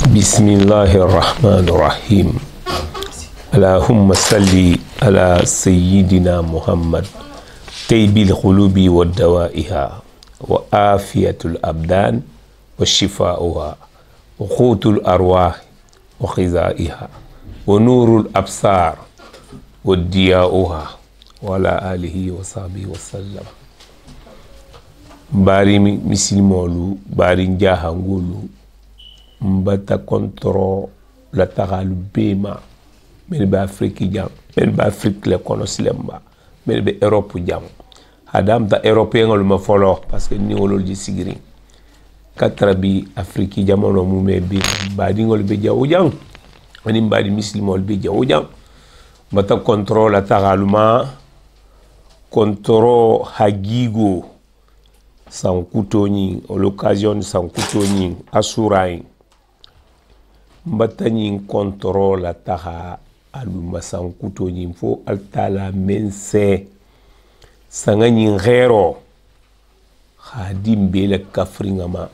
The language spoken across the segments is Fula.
بسم الله الرحمن الرحيم اللهم صل على سيدنا محمد طيب القلوب والدوائها وعافية الأبدان وشفاؤها وقوت الأرواح وغذائها ونور الأبصار ودياؤها وعلى آله وصحبه وسلم. bari misilmolu bari njahangulu mbata kontro la tagalu bema mel ba Afrique jam mel ba Afrique le kono silemba mel be Europe jam adam ta européen ngol ma folo parce que ni wolol ji sigiri katra bi Afrique jamono mu me be badi ngol be jaw jam ani badi misilmol be jaw jam mbata kontro la tagalu ma kontro hagigo sankutoni à l'occasion sankutoni asurain mbatani contrôle la taha aluma sankutoni fo altala mense sangani ngero khadim bele kafringama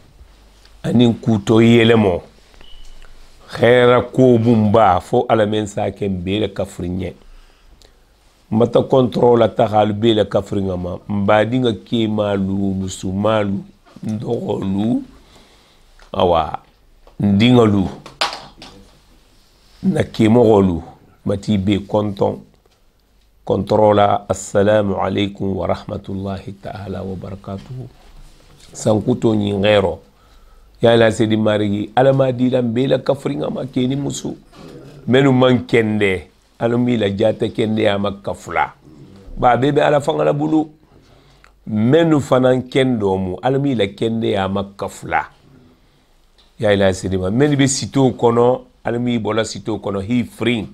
anin kuto yelemo khera ko bumba fo ala mensa ken bele kafrinye mata contrôle taxal be la kafringama mbadi nga kemalu musumalu ndogolu awa ndingalu na kemogolu mati be konton contrôle assalamu alaykum wa rahmatullahi ta'ala wa barakatuh sankuto ni ngero ya la sedi marigi alama dilam be la kafringama keni musu menu mankende alumi la jata kende ya makafula ba bebe ala fangala bulu menu fanan kendo mu alumi la kende ya makafula ya ila sidima menu be sito kono alumi bola sito kono hi free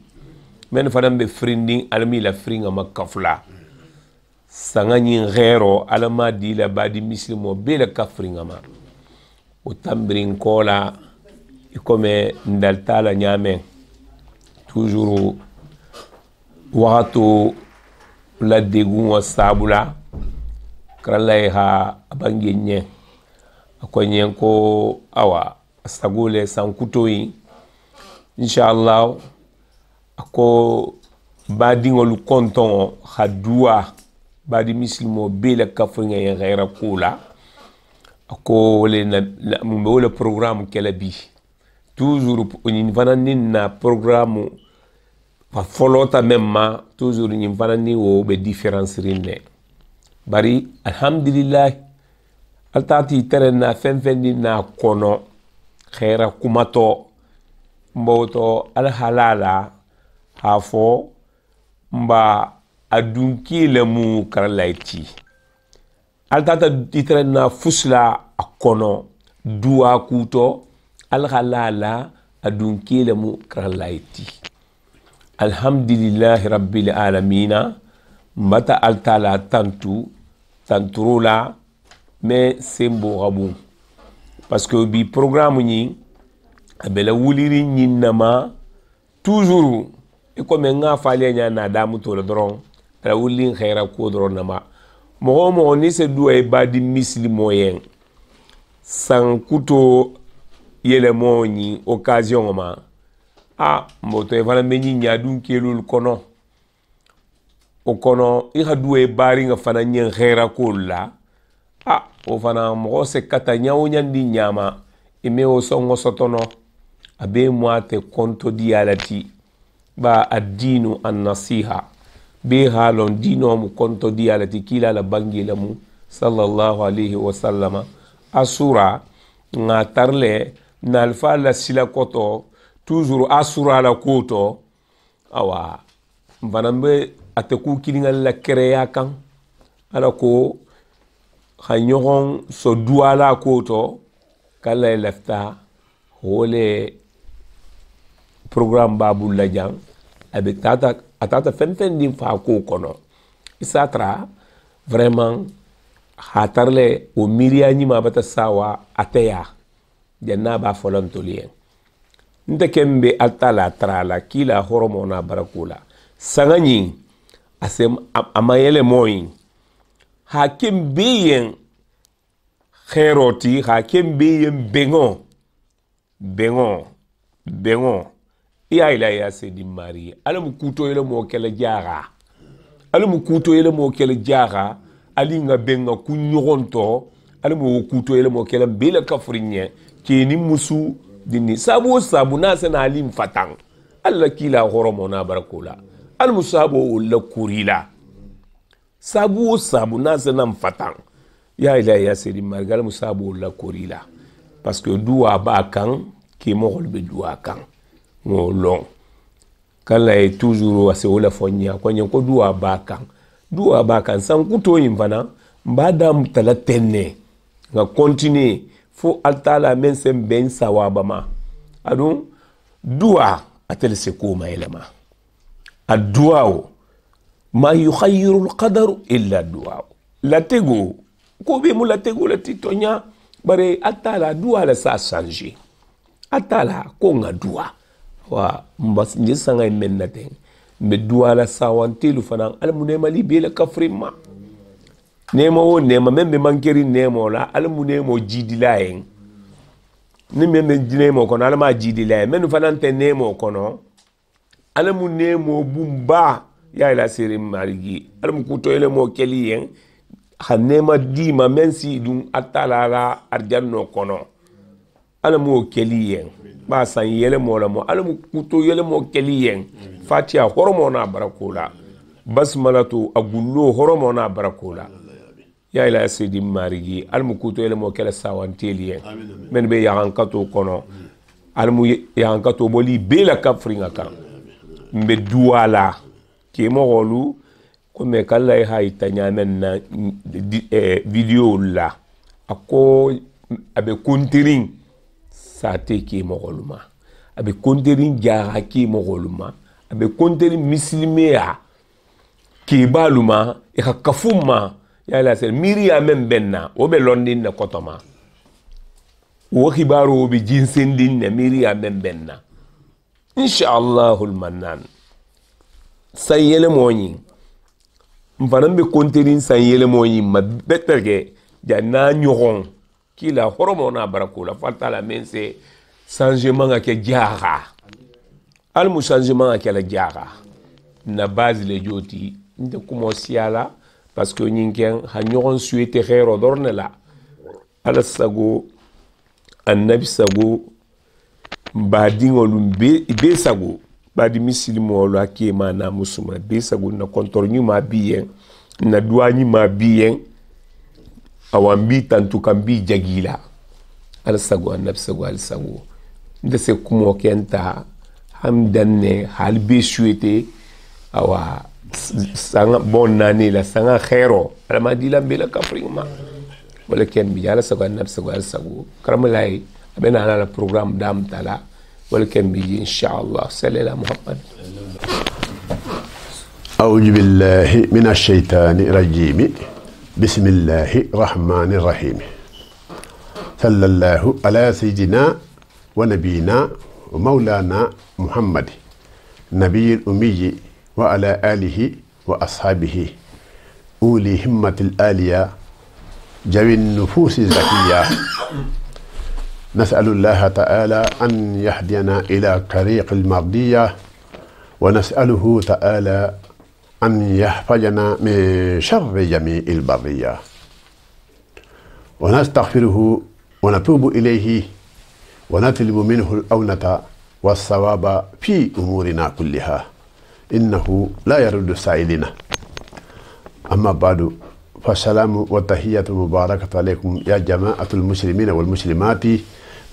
menu fanan be frinding alumi la fringa makafula sangani ngero alama di la badi muslimo be la kafringa ma utambrin kola ikome ndaltala nyame toujours wato la degun wa sabula kralay ha bangenye akonyen ko awa sagole sankutoyi inshallah ako badingolu konton hadua badi muslimo bela kafringa ya ghaira kula ako le le programme kelabi toujours on vananin na programme pa folota memma toujours ni vanani wo be différence rinne bari alhamdulillah altati terena fenfendi na kono khaira kumato mboto al halala hafo mba adunki lemu karalaiti altata terena fusla akono dua kuto al halala adunki lemu karalaiti alhamdulillahi rabbil alamina mbata altala tanturula mais sembo rabu parce que bi programme ni abela wuliri nyinama toujours e comme nga fale nya na damu to le dron la wulin khaira ko dron nama mo ni se duay badi muslimo yen san kuto yele mo ni occasion ma moto e fana meni nyadun kelul kono o kono i hadwe bari nga fana nyen khera kolla o fana mo se kata nyawo nyandi nyama ime o songo sotono abe moate konto dialati ba adinu an-nasiha be halon dino mu konto dialati kila la bangila mu sallallahu alayhi wa sallama asura nga tarle nalfa la sila koto toujours asura la koto awa vanambe ateku kilinga la kreya kan ala ko khanyogon so duala koto kala lefta wole programme babul la jang avec atata fen din fa ko kono isatra vraiment hatarle o miriani ma bata sawa ateya janna ba folantolien nte kembe altala trala kila hormona barakula sangani asem amayele moyin hakim biyen khairoti hakim biyen bengo bengo ya ila ya sedi mari alamu kuto yele mo kele jara alamu kuto yele mo kele jara ali nga benga ku nyogonto alamu kuto yele mo kele bela kafrinye keni musu dini sabu na sana alim fatang alla kila horomo na barakola al musabo la kurila sabu na sana mfatang ya ila ya sedi margal musabo la kurila parce que duwa ba kan ki mo holbe duwa kan mo long kala e toujours ase wala fonya ko nyen ko duwa ba kan san kuto yimfana mbadam tala tenne nga continuer fo altala men sem ben sawaba ma adun duwa atel se ko ma elema addu'a ma yukhayyiru alqadar illa addu'a la tego ko be mu la tego la titonya bare atala du'a la sa changer atala ko nga du'a wa mbas njisanga menna ten me du'a la sawantelu fanan almune mali be la kafrima nemo wo nema membe mankeri nemo la almu nemo jidila en ni membe nemo kono alma jidila menu fanante nemo kono almu nemo bumba ya ila siri marigi almu kutoyele mo keliyen hanema dima mensi dum atalala arjanno kono almu keliyen ba san yele mo la mo almu kutoyele mo keliyen fatiha hormona barakola basmalatu agullo hormona barakola ya ila sidi marigi almu kuto ele mo kala sawanteli men be yankato kono almu yankato boli bela kafringa kan mbe duala ke mo golu ko me kala ha itanya men na video la ako abe kontiring sa te ke mo goluma abe kontiring jara ke mo goluma abe kontiring muslimea ke baluma e kafuma ya la sel miri ya men benna o be londin na kotoma wo khibaro bi jinsendin na miri ya men benna inshallah mannan sayele moñi mfanam be konterin sayele moñi ma beterge janna ñogon kila hormona barakula fatala mense changement ke jaara al mu changement ke la jaara na base le joti nde kumo siala parce que ñinken ha ñogon suete xero dorne la ala sago annabi sago badingolum be sago badi misilimo lo akema na musuma be sago na contornu ma bien na douani ma bien awambi tantu kambi jagila ala sago annabi sago al sago nde se kumo kenta hamdanne halbe suete awa sanga bon nani la sanga khero alama dila bela kafringa wala ken bi yalla sago annab sago al sago karamalay abena ala program dam tala wala ken bi inshallah sallallahu muhammad a'udhu billahi minash shaitani rajim bismillahir rahmanir rahim sallallahu ala sayyidina wa nabiyina wa maulana muhammad nabiyil ummi وعلى آله وأصحابه أولي همة الآلية جوي النفوس الزكية نسأل الله تعالى أن يهدينا إلى طريق المرضية ونسأله تعالى أن يحفظنا من شر جميع البرية ونستغفره ونتوب إليه ونطلب منه الأونة والصواب في أمورنا كلها إنه لا يرد السائلين أما بعد فالسلام والتحية المباركة عليكم يا جماعة المسلمين والمسلمات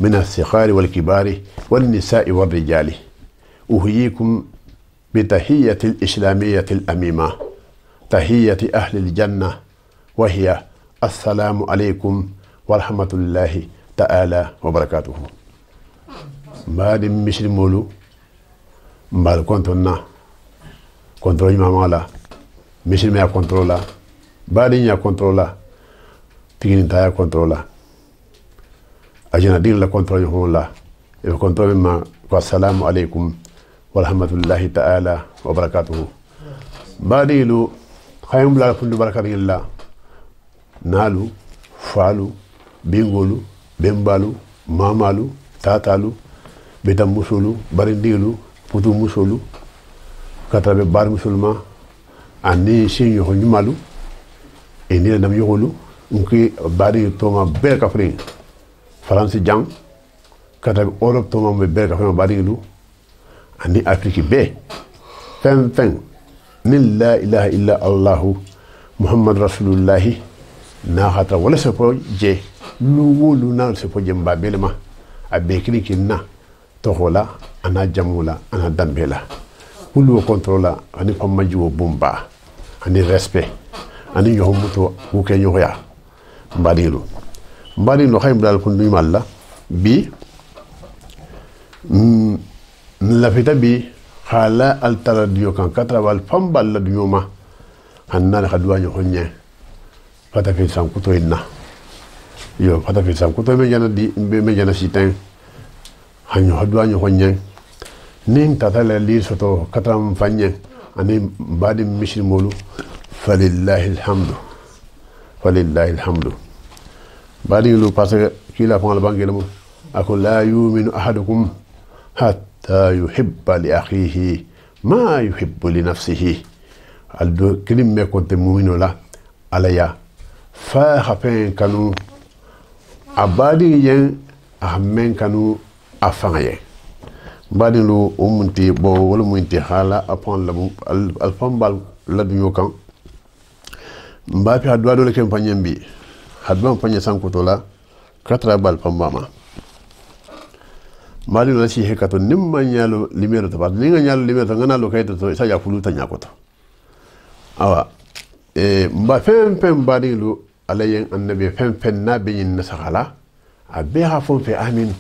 من الصغار والكبار والنساء والرجال أحييكم بتحية الإسلامية الأميمة تحية أهل الجنة وهي السلام عليكم ورحمة الله تعالى وبركاته بعد مسلمولو بعد كنتنا contrôle mamala misil me contrôla badi nya contrôla tigini ta contrôla ajana din la contrôle hola e contrôle ma wa assalamu alaykum wa rahmatullahi ta'ala wa barakatuh badi lu khayum la fundu barakatullah nalu falu bingolu bembalu mamalu tatalu bedam musolu barindilu putu musolu katabe bar musulma ani sin yo nyumalu e ni nam yolu nki bari toma bel kafrin france jang katabe europe toma be bel kafrin barilu ani afrique be fen min la ilaha illa allah muhammad rasulullah na hata wala se po je lu na se po je mbabelma abe kinna to hola ana jamula ana dambela kulu controla ani pamajiwo bomba ani respect ani yomuto uke nyoya mbadilu khaym dal ko ndu malla bi la fita bi khala al taradio kan katra wal pambal la duma hanna la khadwa nyo honye fata fi sankuto inna yo fata fi sankuto me jana di me jana sitin hanyo hadwa nyo honye nin tatala li soto katram fanye ani badi mishil molu falillahi alhamdu badi lu parce kila fon la bangelo akul la yu'minu ahadukum hatta yuhibba li akhihi ma yuhibbu li nafsihi aldo kilim me konte mu'minu la alaya fa hapen kanu abadi yen ahmen kanu afangaye badi lu umunti bo wala munti hala apon la alfambal la dunyo kan mbapi hadwa dole kem panyembi hadwa panye sankuto la katra bal pambama mali la si hekato nimma nyalo limero to bad ninga nyalo limero ngana lo kayto to sa ya fuluta nyakoto awa mba fem badi lu alayen annabi fem na be yin nasakhala abe ha fon fe amin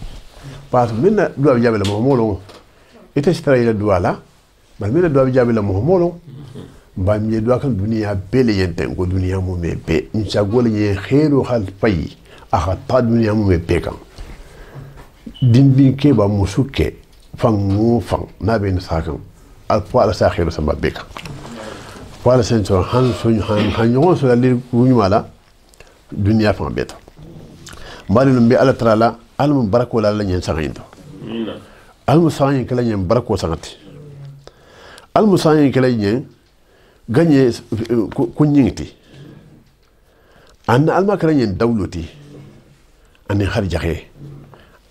parce que minna do jabela mo molo ite sitara duala bal minna do jabela mo molo ba mi do kan duniya bele yente ko duniya mo me be incha gol ye khairu hal pay aha ta duniya mo me be kan dindin ke ba musuke fangu fang na be sakan al poala sa khairu sa be kan poala sento han yo so le kunyala duniya fa beta mbali lumbe ala trala almu barako la nyen sangindo almu sangi kala nyen barako sangati almu sangi kala nyen ganye kunyingti an alma kala nyen dawluti ani harjaxe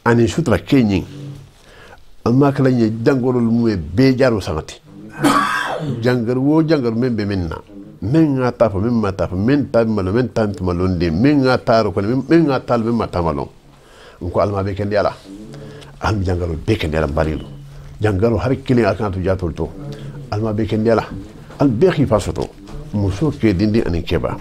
ani sutra kenyin alma kala nyen jangorul mu be jaru sangati jangar membe minna men nga tafa men ma tafa men tab malo men tant malo ndi men nga taro ko men nga tal men ma tamalo ko alma be ken yala almi jangaro be ken yala barilu jangaro har kili akantu jatol to alma be ken yala al be khi fasoto muso ke dindi ani keba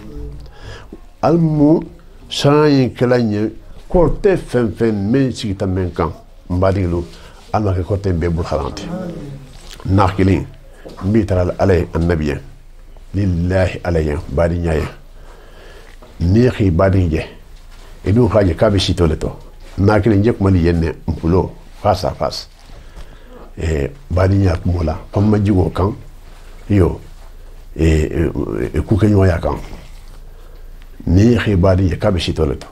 almu sayin kelanye korte fen men sigita men kan barilu alma ke korte be bul khalante nakili mbi taral alay annabiya lillahi alayya badi nyaye neexi badi je e dum xaje kabe sitole to nakile njek mali yenne mpulo face à face badi nyak mola pamma jigo kan yo ku kenyo ya kan neexi badi je kabe sitole to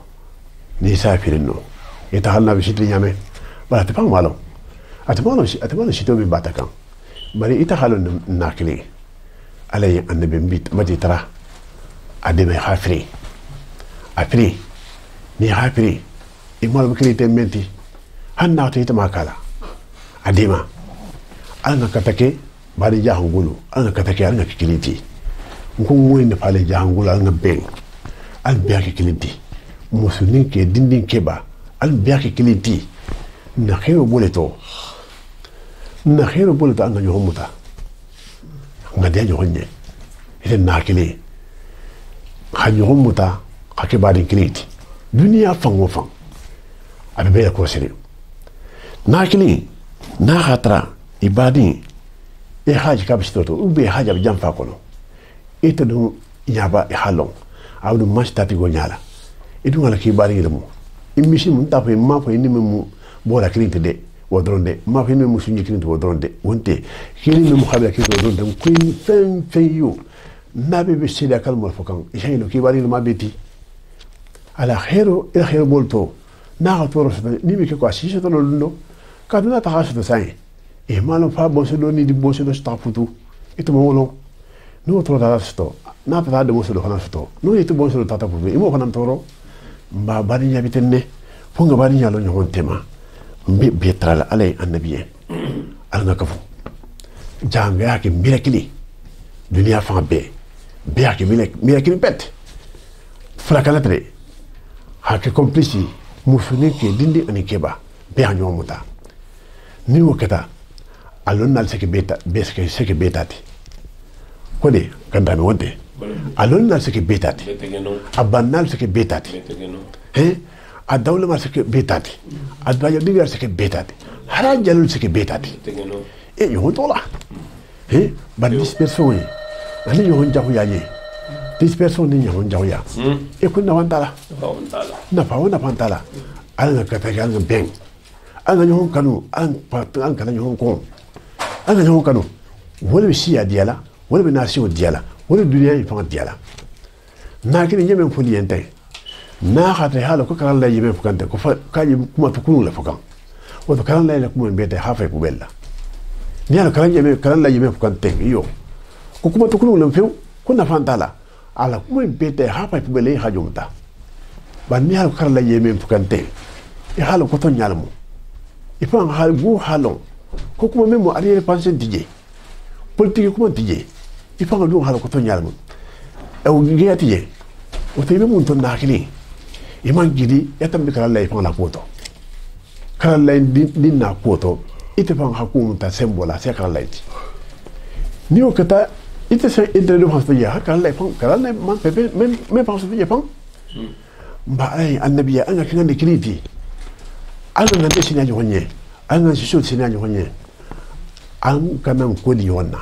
ni safirino e ta halna be sitli nyame ba ta pam malo atmalo sito be batakan bari ita halon nakile alay annabi mbit mati tara ademe khafri apri ni khafri imal bakrite menti hanna to itama kala adema alna katake bari jahangulu alna katake alna kiliti ngun ne pale jahangulu alna ben al biaki kiliti musunin ke dindin keba al biaki kiliti na khiro boleto alna yomuta ngade jonye ite nakili khanyo muta khake badi kiliti dunia fango fang abe ko sere nakili na khatra ibadi e haji kabishtoto ube haja jamfa kono ite do yaba e halon awdu mastati go nyala idu ngala ki bari ngirmu imisi mun tape ma fa ni mu bola kiliti de wodronde ma fa ni mu sunyi kiliti wodronde wonte kini mu khabla kiliti wodronde kuin fen yo nabe be sida kalmol fokan ishaylo ki bari ma beti ala khairu ila khairu bolto na to ni mi ke ko asisi to lundo kaduna ta hasu sai e malo fa bosodo ni di bosodo sta futu itu molo no tro da sto na ta da bosodo kana sto no itu bosodo tata futu imo kana toro mba bari nya bitenne fonga bari nya lo nyon tema mbi betral alay annabiye alna kafu jambe yake mirakili dunia fa be yake mirakili pet fulakala tre hake complice musuni ke dindi ani keba be anyo muta ni wakata alon nal seke beta beske seke betati kode kanda mi wonde alon nal seke betati abannal seke betati a dawla mar seke betati a dawla digar seke betati haran jalul seke betati e yo tola ba dispersion ani yo jahu yaye dispersion ni yo jahu ya e kunna wantala na pa wona pantala ala kata gal ben ala yo kanu an kana yo ko ala yo kanu wala bi diala wala bi nation diala wala dunia yi fa diala na kini yemen fuli ente na khata hala ko kala yemen fukante ko fa kaji kuma to kunu la fukan o to kala la kuma bete hafa ko bella ni ala kala yemen fukante yo ko kuma to kunu la few ko na fantala ala kuma bete hafa ko bella hajumta ban ni ala kala yemen fukante e hala ko to nyalmo e fa hal bu halon ko kuma memo arrière pensée dije politique kuma dije e fa do hala ko to nyalmo e o giyati o te be mun ton nakili e man gidi yatam bi kala lay fa la poto kala lay din na poto ite fa hakum ta sembola se kala lay ni o kata ite se entre do fa ya kala lay fa kala lay man pepe même pas se ya fa ba ay annabiya an ka ngande kiliti an ngande sinya jonye an ngande sho sinya jonye an kana ko di yonna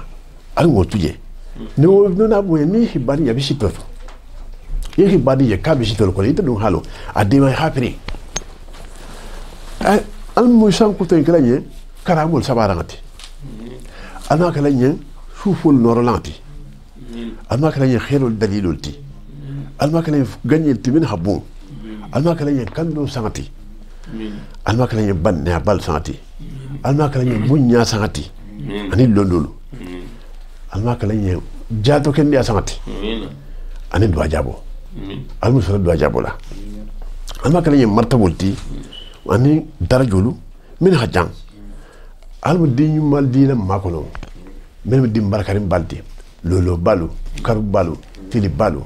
an ngotuje no na bo mi hibari ya bishito yake badi ya kabi shi tolko ita dun halo adema hapri al musan ko to ikranye karamul sabarangati ana kalanye shuful norolanti ana kalanye khairul dalilulti alma kalanye ganye timin habun alma kalanye kando sangati alma kalanye banne bal sangati alma kalanye bunya sangati ani londolo alma kalanye jato kendi sangati ani do jabo almu sura do jabola alma kala yem martabulti ani darajulu min hajjan almu dinyu mal dina makono men dim barakarim balti lolo balu karu balu tili balu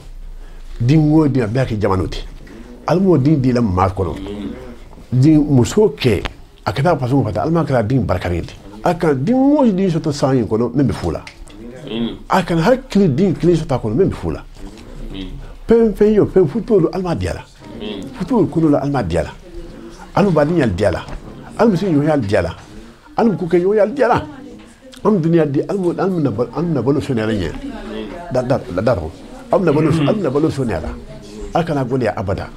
dingo dia baki jamanoti almu di la makono di musoke akata pasu fata alma kala din barakarinti aka dingo di soto sanyi kono membe fula aka hakli din kli soto kono membe fula pen feyo pen futuro alma diala futuro kuno la alma diala almu badi yal diala almu sin yo yal diala almu ku ke yo yal diala am dunia di almu na bolo sonera nye da am na bolo sonera akana goli abada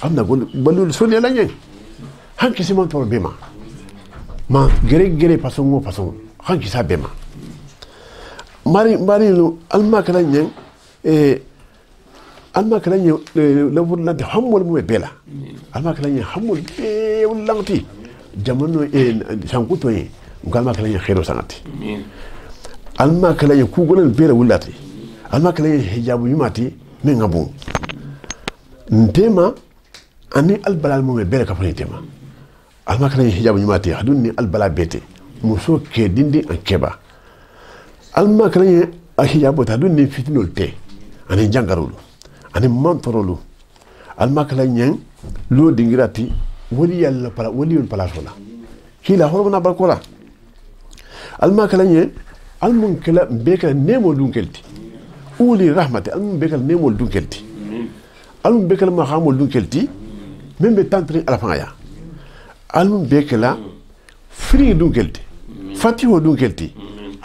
am na bolo sonera nye hanki simon to bema ma gere pasongo hanki sa bema mari no alma kala nye alma kala nye lewul lante hamol mu bela alma kala nye hamol be wulanti jamono sankuto yi alma kala nye khairu sanati alma kala nye kugolan bela wulati alma kala nye hijabu yumati me ngabu ntema ani albalal mu bela kafani tema alma kala nye hijabu yumati hadunni albala bete muso ke dindi an keba alma kala nye hijabu hadunni fitinol te ani jangarulu ani mantorolu almakala nyen lo dingirati wali yalla pala wali yon pala sola kila horona balkola almakala nyen almun kala beka nemo dunkelti uli rahmati almun beka nemo dunkelti almun beka ma xamol dunkelti membe tantri alafanya almun beka la fri dunkelti fatiho dunkelti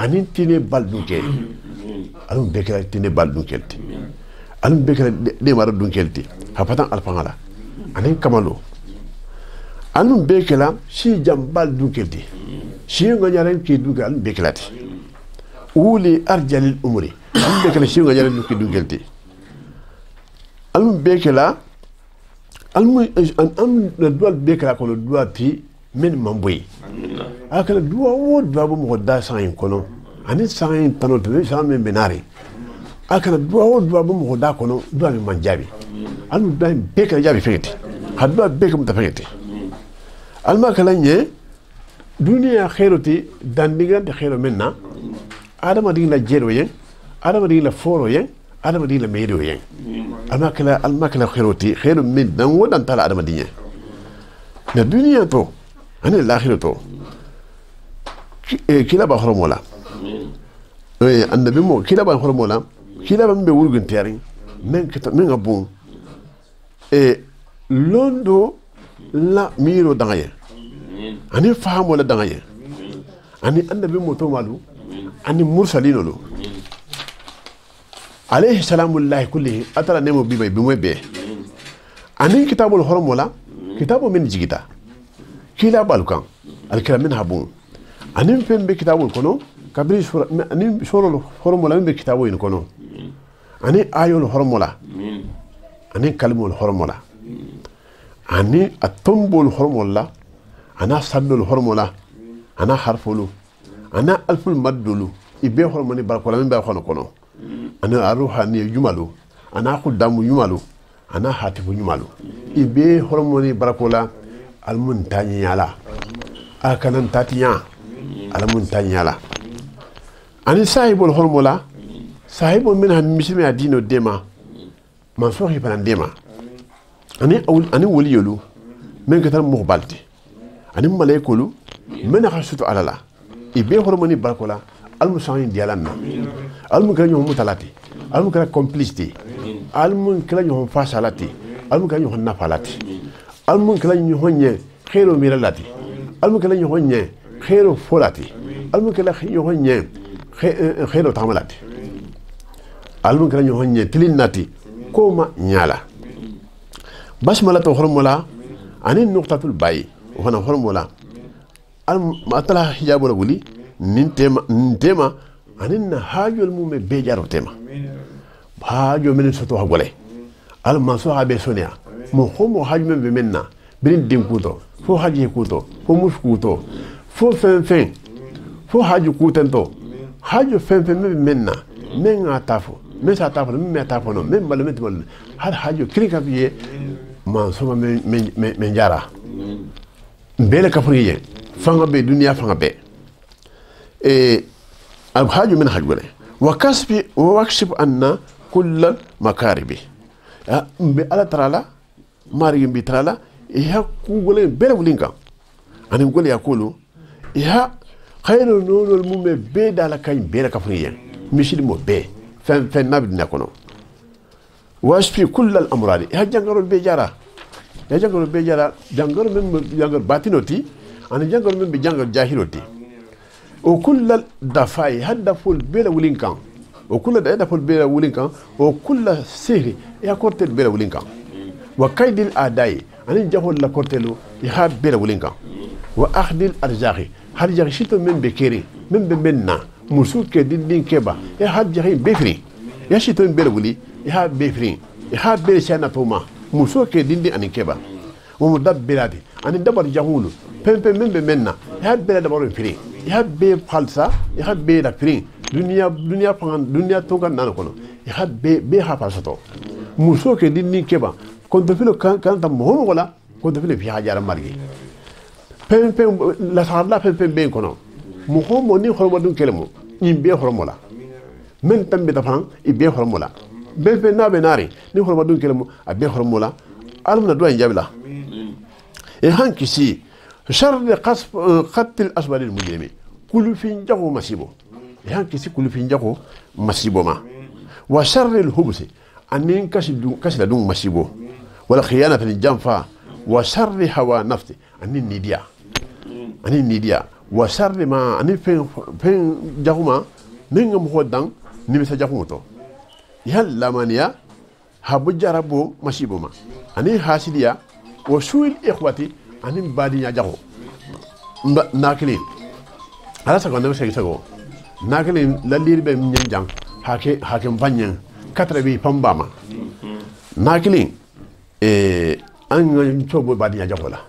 ani tine bal dunkelti alum bekela tine bal dun kelti alum bekela de mara dun kelti hapatan alfangala anin kamalo alum bekela si jambal dun kelti si nganyaren ki duga alum bekelati uli arjalil umri alum bekela si nganyaren dun kelti alum bekela alum dual bekela ko duati men mamboy akala duwa wo duwa bo mo da san en kono ani san en tano to san men benari akala duwa wo duwa bo mo da kono duwa men manjabi anu da be kala jabi fete hadba be kam ta fete alma kala nye duniya khairoti dandiga de khairo menna adama ding la jero yen adama ding la foro yen adama ding la medo yen alma kala khairoti khairu min dan wodan tala adama ding na duniya to ani l'akhirah to kila ba hormola annabi mo kila ba hormola kila ba mbe wurgun teri men abun londo la miro dangaye ani fahamo la dangaye ani annabi mo to malu ani mursalino lo alayhi salamullahi kulli atala nemo bi mo be ani kitabul hormola kitabu min jigita kila balukan alkira min habun anin fembe kitabul kono kabri sura anin soro hormola min be kitabu in kono ani ayol hormola ani kalmul hormola ani atombul hormola ana saddul hormola ana harfulu ana alful maddulu ibe hormoni barkola min be kono ana aruhani yumalu ana khudamu yumalu ana hatifu yumalu ibe hormoni barkola almuntanyala akanan tatiya almuntanyala ani sahibul hormola sahibul minha mismi adino dema mansohi panan dema ani waliyulu men katar muhbalti ani malaikulu men khasutu alala ibe hormoni barkola almusahin dialanna almun kan yom mutalati almun kan complicity almun kan yom fasalati almun kan yom nafalati almun kan yom nye khairu miralati almun kan yom nye khairu folati almun kan yom nye khairu tamalati almun kan yom nye tilinati koma nyala basmala to hormola ani nuqtatul bayi wana hormola atala hijabu la wuli nintema aninna hajol mume be jaro tema hajo men soto hagole al manso habe sonia mo homo haju men be menna bin dinkuto fo haji kuto fo muskuto fo fen fo haju kutento haju fen men menna men atafo men sa tafo men atafo no men malamet mal har haju klika biye manso men jara bele kafriye fanga be dunia fanga be الحاج من حجوله وكشف أن كل مكاربه على ترالا ماريم بترالا إيها كوغولين بلا ولينكا أنا نقول يقولوا إيها خير نور المم بيد على كاين بلا كفرية مش المو بي فن نبي نكونو واشفي كل الأمراض إيها جنگرو البيجارة إيها جنگرو البيجارة جنگرو من جنگر باتينوتي أنا جنگرو من بجنگر جاهلوتي وكل دفاي هدفول بلا ولينكان وكل هدفول بلا ولينكان وكل سيري يا كورتل بلا ولينكان وكيد الأعداء أنا جهول لا كورتلو يهاب بلا ولينكان وأخذ الأرزاق هرجع شيتو من بكيري من بمنا مسوك دين كبا يا هرجع بفري يا شيتو بلا ولي يهاب بفري يهاب بلا شانا توما مسوك دين أن كبا ومدب بلادي أنا دبر جهولو بم من بمنا يهاب بلا دبر فري يهاب بي فالسا يهاب بي لا فري دنيا فان دنيا توغان نانو كونو يهاب بي ها فالساتو مسوك دين كبا كنت فيلو كان تمهم ولا كنت فيلو في حاجه مارغي بم لا صار بم بين كونو مهم ني خرب دون كلمو ني بي خرمولا من تم بتفان يبي خرمولا بم نابي ناري ني خرب دون كلمو ابي خرمولا علمنا دوين جابلا يهان كيسي شر قتل الأسباب المجرمين كل فين جاكو مسيبو يهان كيسي كل فين جاكو مسيبو ما وشر الهبس أنين كسل دون مسيبو ولا خيانة الجنفة وشر هوا نفسي أنين نيديا وشر ما أنين فين جاكو ما من مهودان نمسا جاكو متو يهان لامانيا هبو جاربو مسيبو ما أنين حاسديا وسوء الإخوة أنين بادي يجاو ناكلين على سكون نفسه يسقو ناكلين للير بمنجان حاكم فنيان كتربي فمباما ناكلين أن يشوفوا بادي يجاو لا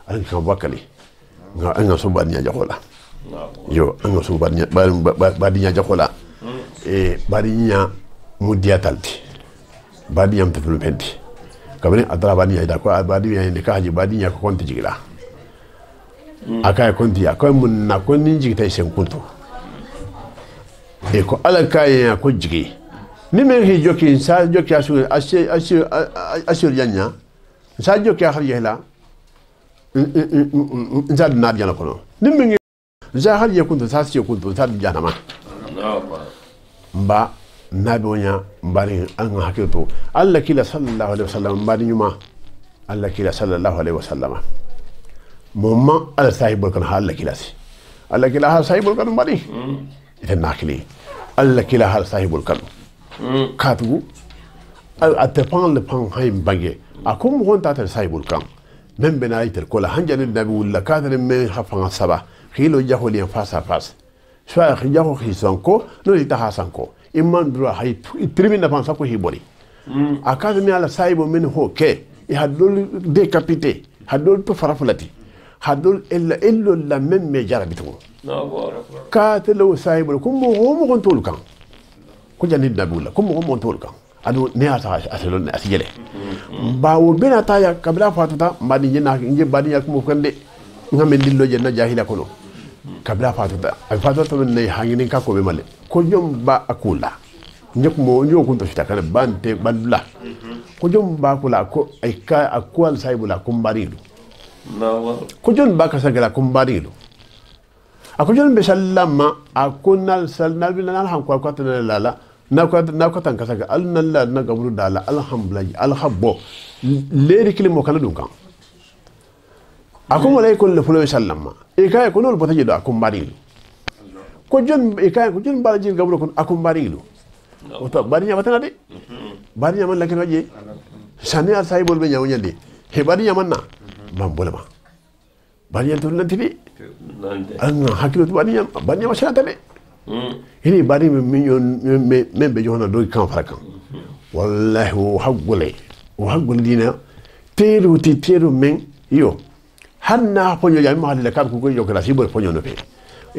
an kan bakali nga so baniya jakola yo an so baniya jakola badinya mudiatalti badinya mtafulu penti kabene adara badinya da ko badinya ne ka haji badinya ko konti jigila akaya konti ya ko mun na ko ninji tay sen kunto ko ala kaya ko jigi ni men he joki sa joki asu asur yanya sa joki har yela nzad na diana kono ni men za har yakunto sa si kunto sa diana ma mba nabiyonya mbari an hakito Allah kila sallallahu alaihi wasallam mbari nyuma Allah kila sallallahu alaihi wasallam momma ala sahibul kan Allah kila si Allah kila ha sahibul kan mbari ita nakili Allah kila ha sahibul kan katu atafan le pan haim bange akum honta ta sahibul kan men benaitel kola hanjani nabi wala kadre men hafan saba khilo jaholi face à face soit yaho khisanko no ita hasanko imman dura hay termine pensa ko hibori akademi ala saibo men ho ke e hadol décapité hadol to farafulati hadol illa illo la même me jarabito ka telo saibo ko mo ho mo tol kan ko jani dabula ko mo tol kan ado ne ata aselo ne asijele bawo benata ya kabla fatuta mbadi nyina nje badi ya ko kande ngamen dillo je na jahila kono kabla fatuta men ne hangini ka ko be male ko jom ba akula nyek mo nyo kunto fita kana bante bandula ko jom ba kula ko ay ka akwal saibula kumbarilu ko jom ba ka sagala kumbarilu ako jom be sallama akunal salnal bilal han ko tan lala na ko tan ka saga alnalla na gabru dala alhamdulillah alhabbo leri kilimo kala dun kan ako mo lay ko le fulo sallama e kay ko non botaji do kumbarilu ko jon e kay ko jon bala jil gabro kon akum barilu o to barinya batana de barinya man lakin waje sani al saibol be nyaw nyande he barinya man na mam bolama barinya to nanti de an hakilo to barinya ma shata de ini bari men be jona do kan farakan wallahi o haggule dina teru men yo hanna ponyo ya ma halila kan ko yo kala sibol ponyo no pe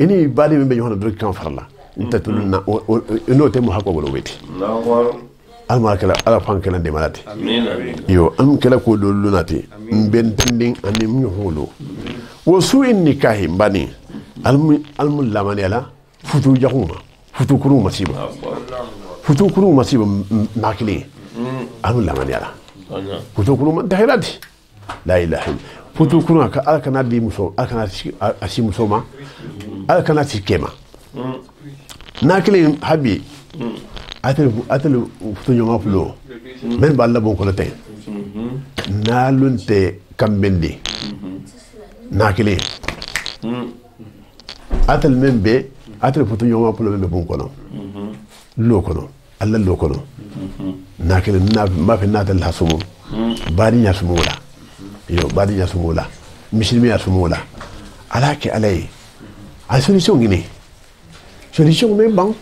ini bari men be jona do kan farla inta tulna no temu hakko go weti alma kala ala fankela de malati yo am kala ko do lunati ben tending ani mu holo wo su in nikahi bani almu lamani ala futu jahuma futu kuru masiba nakili almu lamani ala futu kuru man tahirati la ilaha illa futu kuru ka alkana di muso alkana asi muso ma alkana sikema nakili habi atel futu nyoma fulo men balla bon ko tay na lunte kambendi nakili atel membe atel futu nyoma fulo membe bon kono lo kono alla lo kono nakili na ma fe natal hasumu bari nya sumula yo bari nya sumula misilmi ya sumula alake alay a solution gini solution men bang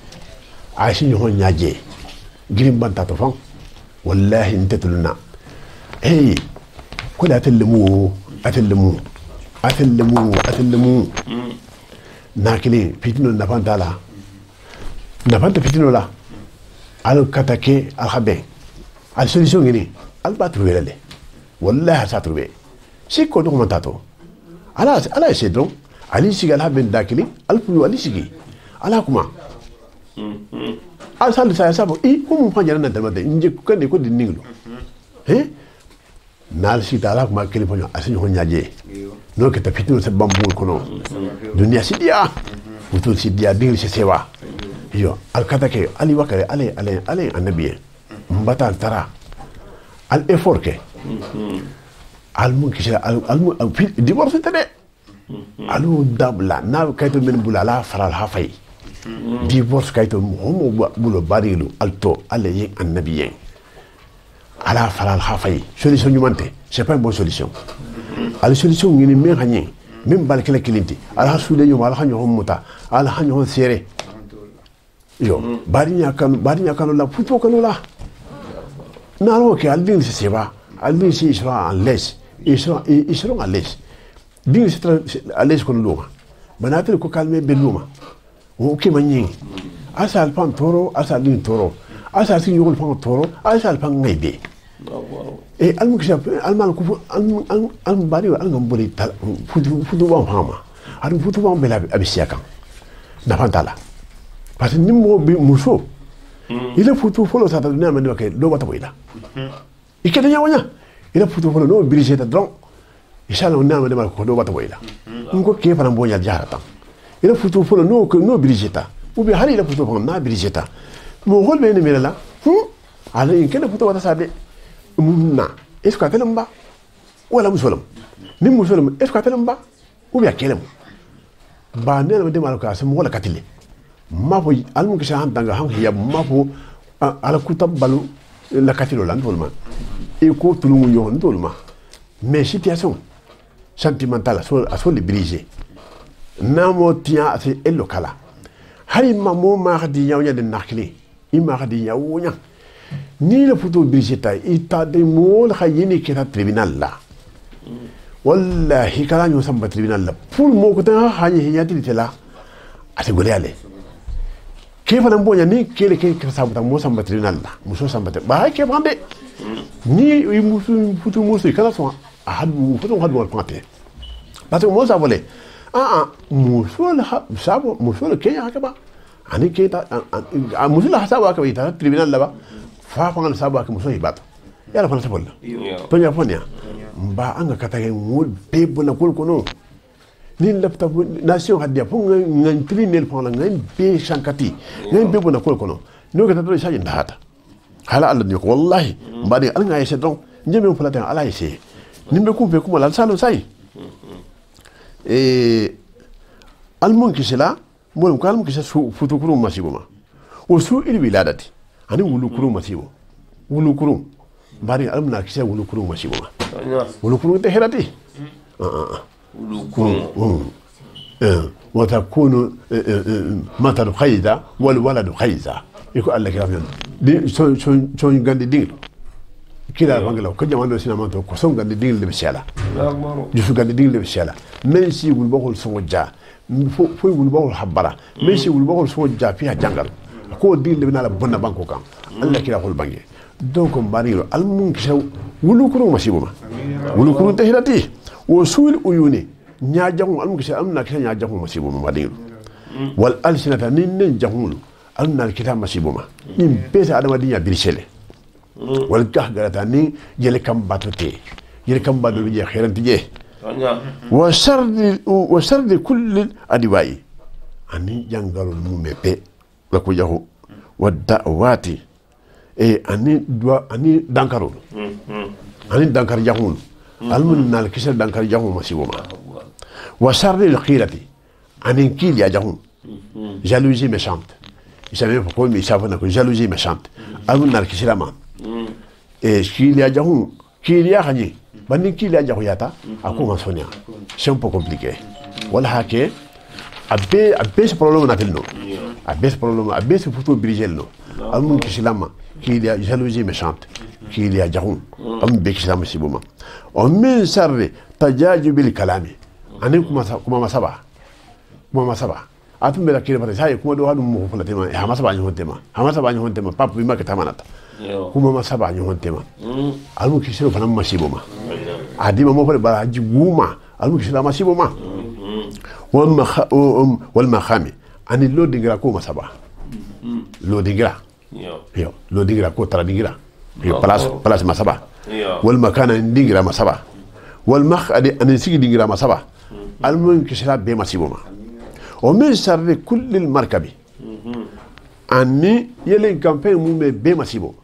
a shi ho nyaje girin banta to fan wallahi intatulna ko da atallemu nakili fitino na fantala na fanta fitino la al katake al habe al solution gini al batru welale wallahi sa trouver si ko do montato ala c'est donc ali sigal haben dakili al pu ali sigi ala kuma al sal sa sabo ko mo fanya na dalma de nje ko ne ko di ninglu nal si tala kuma kili ponyo asin ho nyaje no ke tapitino se bambul kono dunia sidia utul sidia dil se sewa yo al katake ali wakare ale annabi mbata tara al effort ke al mun kisha al divorce tade alu dabla na kayto men bulala faral hafay divorce kayto homo bulo barilu alto ale yen annabi ala faral hafay solution nyumante c'est pas une bonne solution ala solution ngini men hanye men balkela kilinti ala sude yo ala hanyo muta ala hanyo sere yo barinya kanu la puto kanu la nalo ke aldin se va aldin si sera en laisse ils seront à l'aise ding sitra allez kon luma banatel ko kalme be luma o ke manyi asal pan toro asal din toro asal sin yugul pan toro asal pan ngaybe e almu kisha almal ku al bari al ngambuli fudu wa fama ar fudu wa bela abisiaka na pantala parce que nimmo bi muso ile futu folo sa ta dunia mani ke do bata boida ikeda nyawanya ile futu folo no birije ta dron ishala on nama de ma ko do bata boida ngo ke fana bonya jarata ile futu folo no birije ta ubi hali ile futu folo na birije ta mo hol be ne mela ala in kena futu wata sabe munna est-ce que atelem ba wala musolam ni musolam est-ce que atelem ba ubi akelem ba ne de ma ka sam wala katile mafo almu kisha han danga han hiya mafo ala kutab balu la katilo lan tolma e ko tulumu yon tolma mais situation sentimentale aso le briser namo tia ase elo kala hay mamo ma di yawnya de nakli ima di yawnya ni le photo briser ta ita de mol khayini kita tribunal la wallahi kala nyo samba tribunal la pour mo ko ta hani hiya tilitela ate goliale كيف أنا بقول يعني كيل كسبت موسى بترينا الله موسى سبت بهاي كيف عندي ني موسى كذا سوا أحد موسى واحد بقول قاتل بس موسى بقول موسى له سابو موسى له كي هكذا يعني كي موسى له سابو هكذا يتها ترينا الله فافعل سابو هكذا موسى يبات يلا فلان سبول تونيا فونيا با أنا كتاعي مول بيبنا كل كنو ni lapta nation hadia po ngan trinel po ngan be shankati ngan be bona kol kono no ka tado shaji ndata hala Allah ni ko wallahi mbadi al nga yese donc njeme ko laten ala yese nimbe kumbe kuma lan salo sai al mun kisela molum kal mun kisela futu kuru masibuma o su il wiladati ani wulu kuru masibo wulu kuru mbadi al mun kisela wulu kuru masibuma wulu kuru te herati وتكون مطر خيزة والولد خيزة يقول الله كلام دي شون غاندي دين كلا بانغلو كجا واندو سينما تو كسون غاندي دين اللي بشالا جسو غاندي دين اللي بشالا ميسي يقول بقول سوجا فو يقول بقول حبرا ميسي يقول بقول سوجا فيها جنگل كو دين اللي بنالا بنا بانكو كان الله كلا يقول بانغي دونك مباريلو المون كسو ولو كرو مسيبوما ولو كرو تهراتي وسول عيوني نياجون المكسي امنا كان نياجون مسيبوما مباريلو والالسنه نين جهول امنا الكتاب مسيبوما نين بيس ادم دنيا بريشله والكهغتا نين يلي كام باتوتي يلي كام بادو بيجي خيرنتي جي وسرد كل الادواء اني جانغالو مومبي لكو ياهو والدعواتي اني دوا اني دانكارو اني دانكار جاهون المن نال كيسل دانكار جاهون مسيبوما وسرد الخيرتي اني كيل يا جاهون jalousie méchante il savait pourquoi mais il savait que jalousie méchante المن نال كيسل ما كيل يا جاهون كيل يا خني بني كيل يا جاهو ياتا اكو مسونيا c'est un peu compliqué ولا هكي ابي ce problème na telno ابي ce problème ابي ce photo brigelno المن كيسل ما qu'il y a jalousie méchante, qu'il y a jahoun, comme Bekisam Sibuma. On met serve, Tajajubil Kalami. Ané kuma masaba. Atum bela kire pare sai kuma do hadu mo fula tema hamasa ba ni hontema papu bima ke tamanata. Kuma masaba ni hontema. Almu kisiro fana masibuma. Adima mo fale ba jiguma, almu kisira masibuma. Wal makhami. Ani lo dingra ko masaba. Lo dingra. Yo lo dingira ko tara dingira yo place masaba wal makana dingira masaba wal makhadi an sigi dingira masaba al mun kisra be masibuma o min sarri kull al markabi anni yele campagne mu be masibo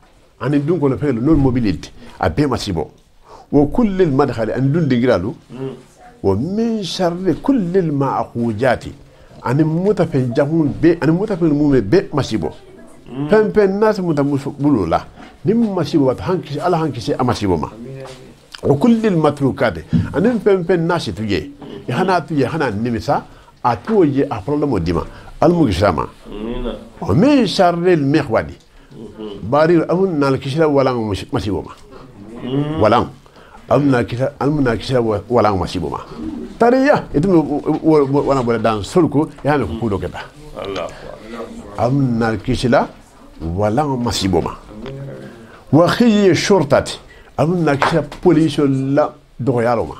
ani dun ko no fele non mobilité a be masibo wa kull al madkhali an dun dingira lu wa min sarri kull al ma'qujati ani mutafe jahun be ani mutafe mu be masibo pen nas muta bulula nim masibo wat hanki ala hanki se amasibo ma o kullil matrukade anin pen nas tuje hana nimisa atoye a problème dima al mugishama o me sharril mikhwadi bari amun nal kishra wala masibo ma wala amna kisra wala masibo ma tariya itu wana bola dan solko ya me ko do keba Allah amna kisila wala masiboma wa khiyi shurtati amna kisila police la do yaroma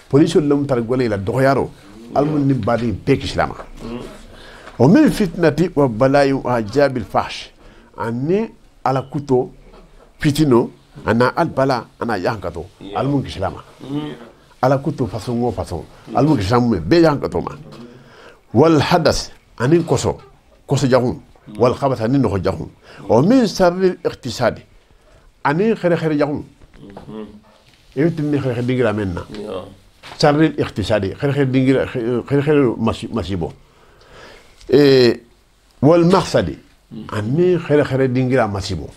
police lam tar gole la do yaro almun ni badi pekislama o min fitnati wa bala'i wa jabil fahsh anni ala kuto fitino ana albala ana yankato almun kislama ala kuto façon o façon almun kislamu be yankato ma wal hadas anin koso jahum wal khabath anin no jahum o min sarri iqtisadi anin khere jahum ewitin khere dingira menna sarri iqtisadi khere dingira khere masibo wal maqsadi anni khere dingira masibo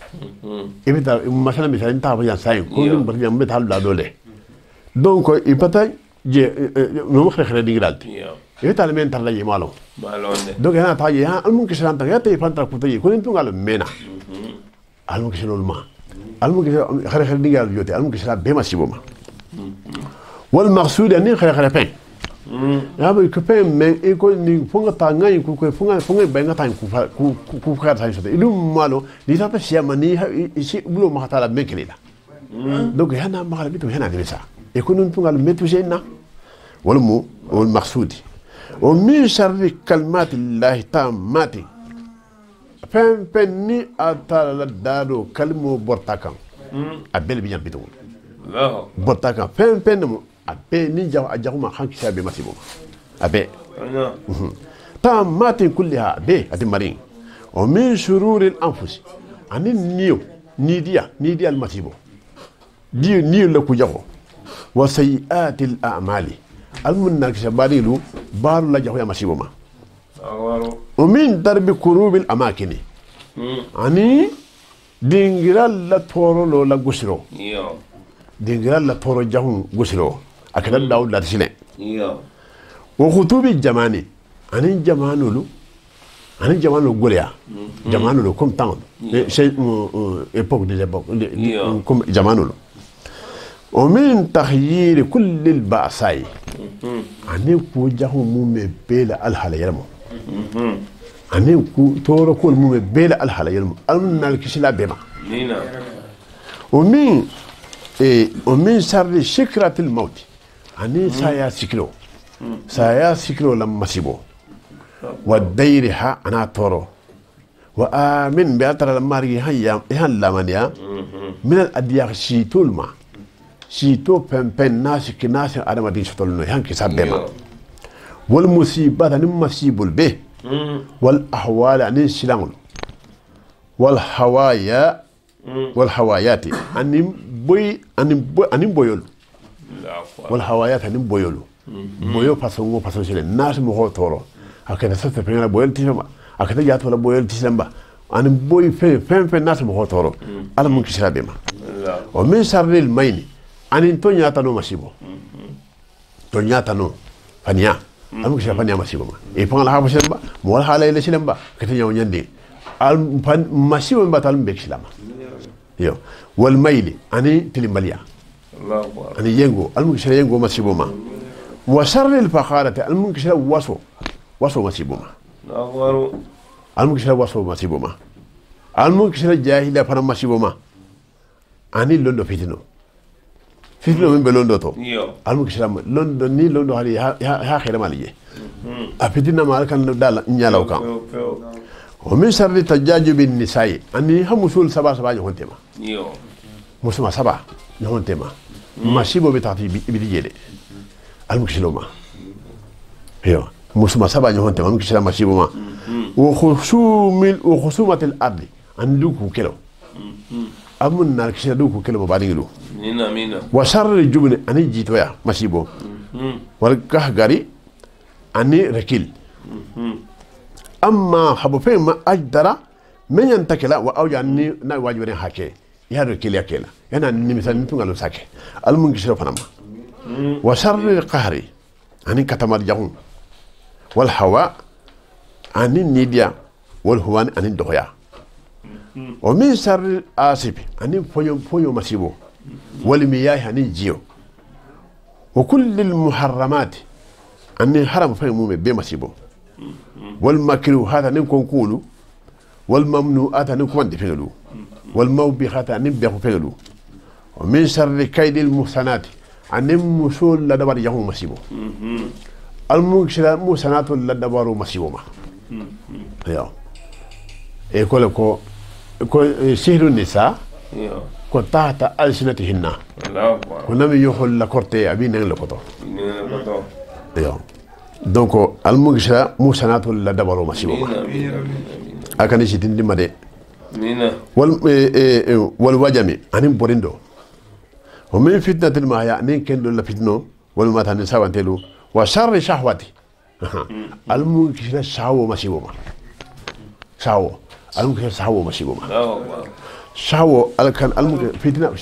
evita masala misala inta ba sai ko dum bar yam betal la dole donc ipata je no khere dingira evita le men tarla yemalo malonde donc yana ta ya almun kisran ta ya te fanta ko tayi ko nin tungal mena almun kisran ma almun kisran khere dingira jote almun kisran be masibo ma wal maqsud anni khere pen ya ba ko pen men e ko ni fonga ta ngai ku ko fonga be ngata ku ka ta so ilu malo ni ta ta siama ni si bulo ma ta la mekrila donc yana ma la bitu yana debisa e ko nun tungal metu jenna wal mu wal maqsud o min sharri kalmatillahi tammati pen ni atala dado kalmo bortakan abel bi nyambitu bortakan pen mo abe ni jahuma hanki sabe masibo abe tammati kulliha be atimarin o min shururil anfus anin nidia al masibo niyo la ku jaho wa sayiatil a'mali almunna kisabarilu baru la jaho ya masibo ma o min darbi kurubil amakini ani dingiral la toro la gusiro dingiral la toro jahu gusiro akada daud la tisine wa khutubi jamani ani jamanulu golia jamanulu comme temps c'est époque des époques comme jamanulu o min tahyir kulli al ba'sai ani ku jahu mume bela al halayalmo ani ku toro ko mume bela al halayalmo alnal kisila bema nina o min sarri shikratil maut ani saya sikro lam masibo wa dairiha ana toro wa amin bi atara mari hayya ihan lamania min al adiyah shito pen nasi adama di sotolno hanki sabema wal musibata nim masibul be wal ahwal ani silangul wal hawayati anim boyol wal hawayat anim boyolo boyo paso sile nas mo hotoro akata sota pena boyol tisamba akata yato la boyol tisamba anim boy fe nas mo hotoro ala mun kisra bema o min sarril mayni anin tonya tano masibo tonya tano fania amu kisra fania masibo ma e pon la habo silamba mo wal halay silamba kata nyaw nyande al masibo batal mbek silama yo wal mayli ani tilimbalia ani yengo almunkishira yengo masibo ma wa sharri al fakharati almunkishira waso masibo ma almunkishira waso masibo ma almunkishira jahila fana masibo ma ani londo fitino min be londo to almunkishira londo hali ha khira maliye a fitina mal kan dal nyalaw kan o min sharri tajajubin nisa'i ani hamusul saba hontema musuma saba hontema masibo betati bidiyele almukshiloma yo musuma saba hontema almukshila masibo ma wa khusumatil ardi anduku kelo amun nar kishira duku kelo badingilu mina wa sharri jubni ani jitoya masibo wal kahgari ani rakil amma habu fe ma ajdara men yantakila wa awjani na wajibane hake ya rakil yakela yana ni misal ni tungalo sake almun gishiro fanama wa sharri qahri ani katamar jahun wal hawa ani nidia wal huwan ani doya o min sharri asibi ani foyo masibo wal miyah ani jiyo وكل المحرمات أني حرم فهموا بمسيبه والمكروهات نكون كولو والممنوعات نكون دفعلو والموبقات نبيخ فعلو ومن شر كيد المحسنات أن مسول لدبر يهو مسيبه المحسنات لدبر مسيبه ما يا يقول كو سحر النساء كو تحت ألسنتهن كنا من يخل لكورتي أبي نين لكوتو يا دونك المحسنات لدبر مسيبه أكن يشتين دي مدي والوجمي أنين بوريندو ومن فتنة المحيا أنين كندو لفتنو والمات أنين سوانتلو وشر شهوتي المنكسر شهوة مسيبوما شهوة المنكسر شهوة مسيبوما شهوة الكن المنكسر فتنة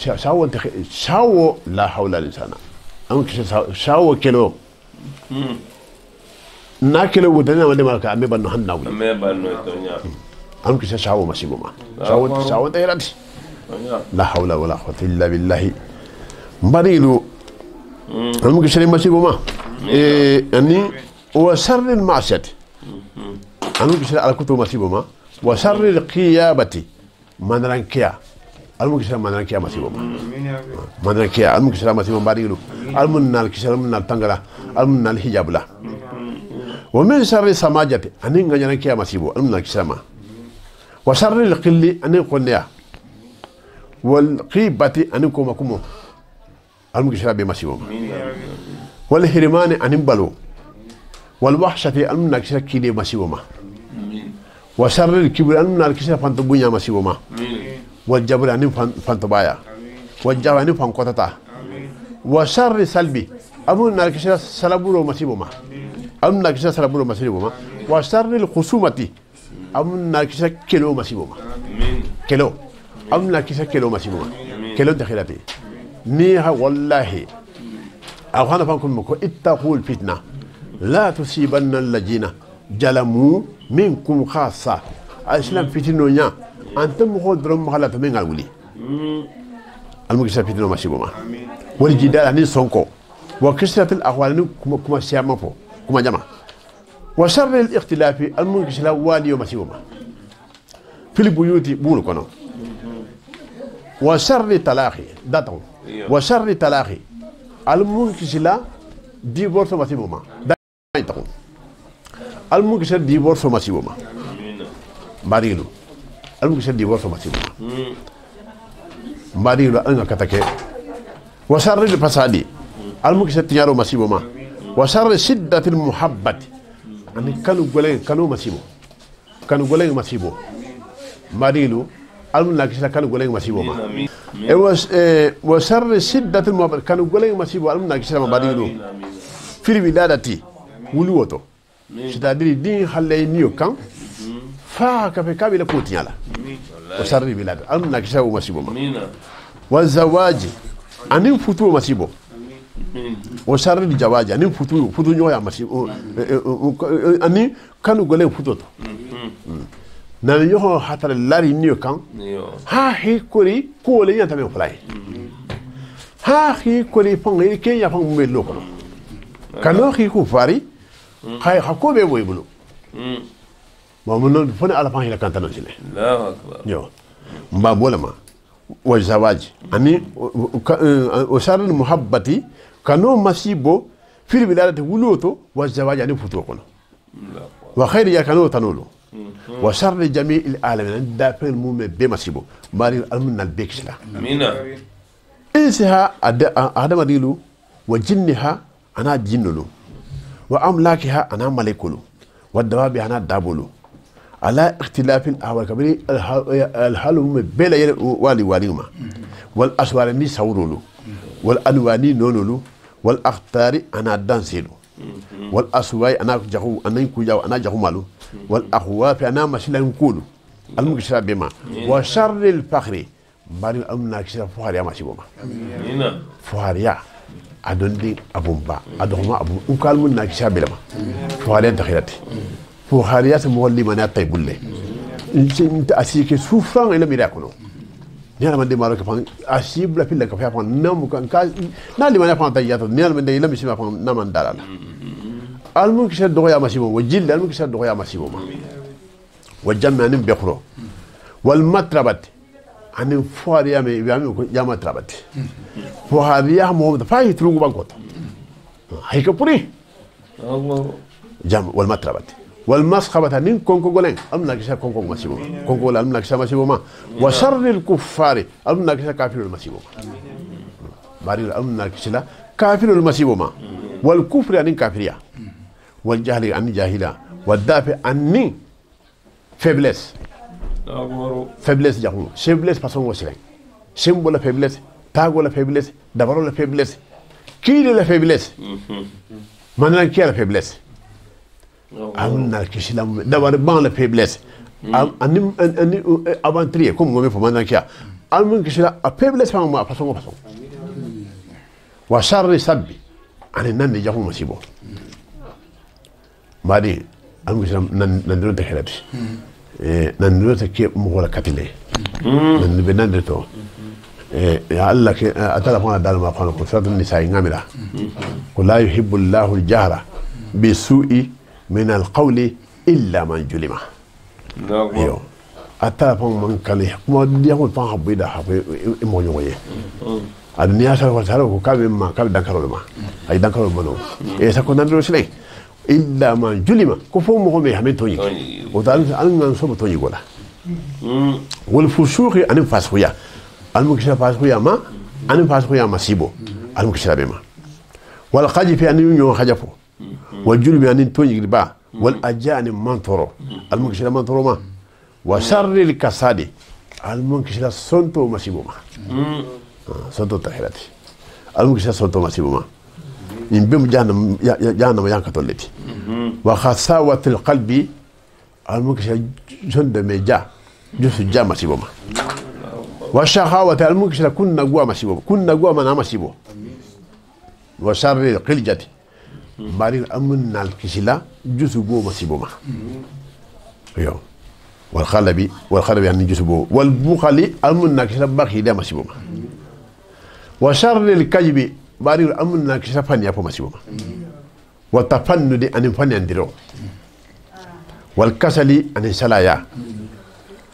شهوة لا حول للإنسان المنكسر شهوة كيلو ناكلو ودنا ودي مالك أمي بنو هناوي أنا كيس شاو مسيبوما شاو تيراتي لا حول ولا قوة إلا بالله مباريلو أنا كيس مسيبوما أني وشر المعصية أنا كيس على كتب مسيبوما وشر القيابة مدرنكيا أنا كيس مدرنكيا مسيبوما مدرنكيا أنا كيس مسيبوما باريلو المنال كيس المنال تانغلا المنال حجاب لا ومن شر سماجة أني غنيانكيا مسيبو المنال كيس ما وشر القل أن يكون والقيبة أن يكون مكمو المكشرة بمسيوم والهرمان أن ينبلو والوحشة أن نكشرة كيلي مسيوما وشر الكبر أن نكشرة فانتبويا مسيوما والجبر أن فانتبايا والجبر أن فانقطتا وشر سلبي أمن نكشرة سلبورو مسيوما أمن نكشرة سلبورو مسيوما وشر الخصومة أمن نكشة كيلو مسيبوما كيلو أمن نكشة كيلو مسيبوما كيلو دخيلتي نيها والله أخوانا فانكم مكو اتقوا الفتنة لا تصيبن الذين ظلموا منكم خاصة الإسلام فتنو نيا أنتم مخدرون مخالطة من الولي المكشة فتنو مسيبوما والجدال عن سونكو وكسرة الأخوال كما سياما فو كما جمع وشر الاختلاف المنكسر والي ومسيوما في البيوت بولو كنو وشر تلاخي داتون وشر تلاخي المنكسر ديبورس ومسيوما داتون المنكسر ديبورس ومسيوما باريلو المنكسر ديبورس ومسيوما باريلو أنا كتاكي وشر الفساد المنكسر تيارو مسيوما وشر شدة المحبة أنا كانوا مسيبو كانوا غولين مسيبو ماريلو ألم ناكسلا كانوا غولين مسيبو ما وشر شدة المحبة كانوا غولين مسيبو ألم ناكسلا ماريلو في الولادة ولوتو c'est-à-dire دين خلي نيو كان فا كفي كابي لكوتي على وشر الولادة ألم ناكسلا مسيبو ما والزواج أني فتو مسيبو وشر الجواج أني فتو نيويا مسيبو أني كانوا غولين فتوتو نان يوه حتى اللاري نيو كان ها هي كوري كولي ينتمي فلاي ها هي كوري فان كي يفان ميلو كانو كانو هي كوفاري هاي حكومه ويبلو ما منو فني على فان كان تنزل الله اكبر يو مبابولما والزواج اني وشر المحبه كانو مسيبو في البلاد ولوتو والزواج اني فتو كانو وخير يا كانو تنولو وشر جميع العالمين دافع المؤمن بمسيبو ماري المن البكسلا امين انسها ادم ديلو وجنها انا جنلو واملاكها انا ملكلو والدواب انا دابلو على اختلاف الاحوال كبير الحال بلا واليما والاسوار ني سورولو والانواني نونولو والاختار انا دانسيلو والاسواي انا جهو انا كوجاو انا جهو مالو والاخواف انا مسلا نقول المكسر بما وشر الفخر باري امنا كسر فخر يا ماشيبوما امين فخريا ادوندي ابومبا ادوما ابو ان قال من كسر بلما فخريا دخلتي فخريا سمولي منا طيبله انت اسيك سوفران الى ميراكلو ni ala mande maro ka fan asibla fil ka fa fan nam kan ka na li mana fan tayato ni ala mande ila mi sima fan naman dalala al mun kisha do ya masibo wajil al mun kisha do ya masibo ma wajam anin bekro wal matrabat anin fuari ya me ko ya matrabat fo hadiya mo da fa yitru bankoto hay ka puri jam wal matrabat والمسخبة نين كونكو غولين أمنا كيسا كونكو مسيبو كونكو لا أمنا كيسا مسيبو ما وشر الكفار أمنا كيسا كافر المسيبو باريل أمنا كيسا كافر المسيبو ما والكفر أنين كافريا والجهل أنين جاهلا والدافع أنين فيبلس فيبلس جاهو فيبلس فاسون وسيلين سيمبو لا فيبلس تاغو لا فيبلس دبرو لا فيبلس كيلو لا فيبلس مانان كيا لا فيبلس amna kishilam dabar ban la faiblesse anim aventurier comme ngome fo manan kia almun kishila a faiblesse fa ma façon wa sharri sabbi ani nan ni jahu masibo madi am kishilam nan do takhirati nan do take mu wala katile nan be nan to ya allah ke atala fa dal ma fa ko sadun nisa ngamira ko la yuhibbu allah al-jahra bi su'i من القول إلا من جلم يو أتابع من كله ما ديهم فان حبيدا حبي إمونيوه الدنيا سالفة سالفة كابي ما كابي دانكارو ما أي دانكارو منو إيه سكون ندرسله إلا من جلم كفوم مهمة همين توني وتعلم أن نصوب توني قولا والفسوق أن فاسقيا المكشف فاسقيا ما أن فاسقيا ما سيبو المكشف بما والخجف أن ينيو خجفه والجلب أن توني با والأجان منطرو المنكشلا منطرو ما وشر الكساد المنكشلا سنتو مسيبو ما سنتو تحيلاتي المنكشلا سنتو مسيبو ما ينبم جهنم ينكتولتي وخساوة القلب المنكشلا جند ميجا جس جا مسيبو ما والشهوة المنكشلا كنا جوا مسيبو كنا جوا ما مسيبو وشر القلجة bari amun nal kisila jusu go masiboma yo wal khalabi an jusu bo wal bukhali amun nal kisila bakhi da masiboma wa sharri al kaybi bari amun nal kisila fani apo masiboma wa tafannudi an fani andiro wal kasali an salaya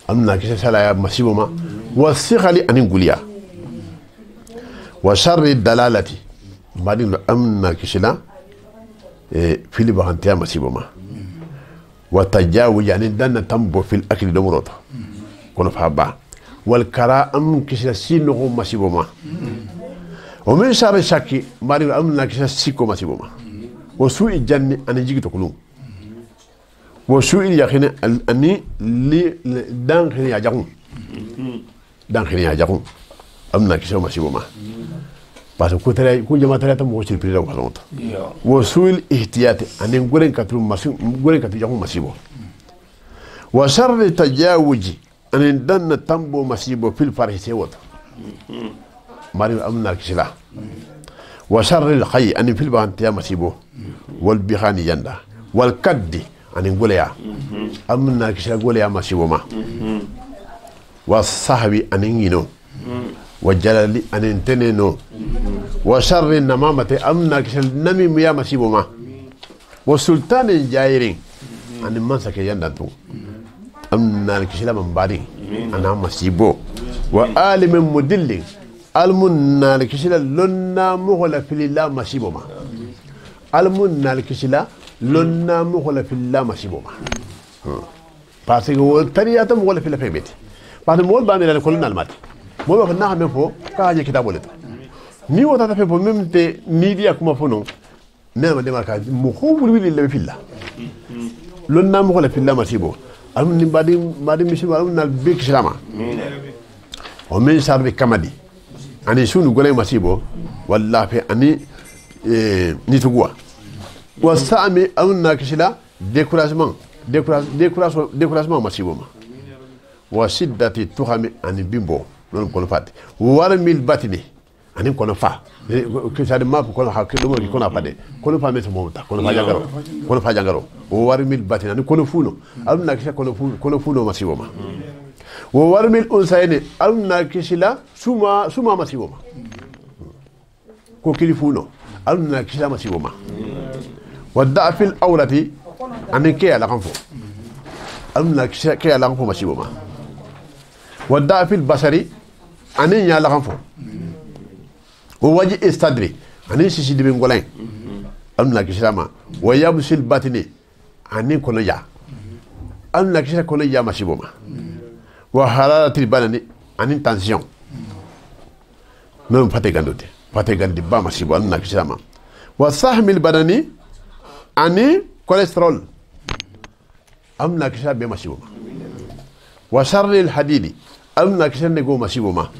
amun nal kisila salaya masiboma wa sikhali an guliya wa sharri dalalati bari amun nal kisila fili bahantiya masiboma وتجاوز يعني دنا تنبو في الأكل دمروتا كنا فهبا والكراء أم كسر سينه مسيبوما ومن شر الشك ماري أمنا كسر سيكو مسيبوما وسوء الجنة أنا جيت تقولون وسوء اليقين أني دان خني أجاكم دان خني أجاكم أمنا كسر مسيبوما parce que kutare ku jama tare ta mo ci prida ko zonta wa suil ihtiyati anen goren katru masim goren katru jamu masibo wa sharri tajawuji anen danna tambo masibo fil farhi sewata mari amna kisila wa sharri al khayy anen fil bantiya masibo wal bihani yanda wal kaddi anen goleya amna kisila goleya masibo ma wa sahbi anen yino وجلالي أن انتنينو وشر النمامة أمنا كشل نمي ميا مسيبو ما وسلطان الجائرين أن منسك يندتو أمنا كشل من بارين أنا مسيبو وآل من مدل المنا كشل لنا مغلا في الله مسيبو ما المنا كشل لنا مغلا في الله مسيبو ما parce que wol tariyata mo wala fi la febeti parce que mo ba mi la ko nal mati mo ba na me fo ka je kitabo le ni wota ta fe fo même te ni dia kuma fo non ne ma de marka mo ko bul wi le filla lon na mo ko le filla masibo am ni badi misibo am na be kislama o men sarbi kamadi ani sunu gole masibo wallahi ani ni tugwa wasami am na kisla découragement masibo ma wa shiddati tuhami ani bimbo non kono fati war mil batini ani kono fa que ça de map kono ha kedo mo kono fade kono fa meto monta kono fa jangaro o war mil batini ani kono funo am na kisha kono funo masibo ma wo warmil unsayni alna kisila suma masiboma ko kilifuno alna kisila masiboma wadda fil awlati anin ke ala kanfo alna kisila ke ala kanfo masiboma wadda fil basari anin ya ala kanfo wo waji istadri anin sisi dibe ngolain alna kisila ma wa yabsil batini anin kono ya alna kisila kono ya masiboma wa hararatil banani anin tension même fate gandi ba masibo alna kisila ma wa sahmil badani ani cholesterol amna kisila be masibo ma wa sharril hadidi amna kisila nego masibo ma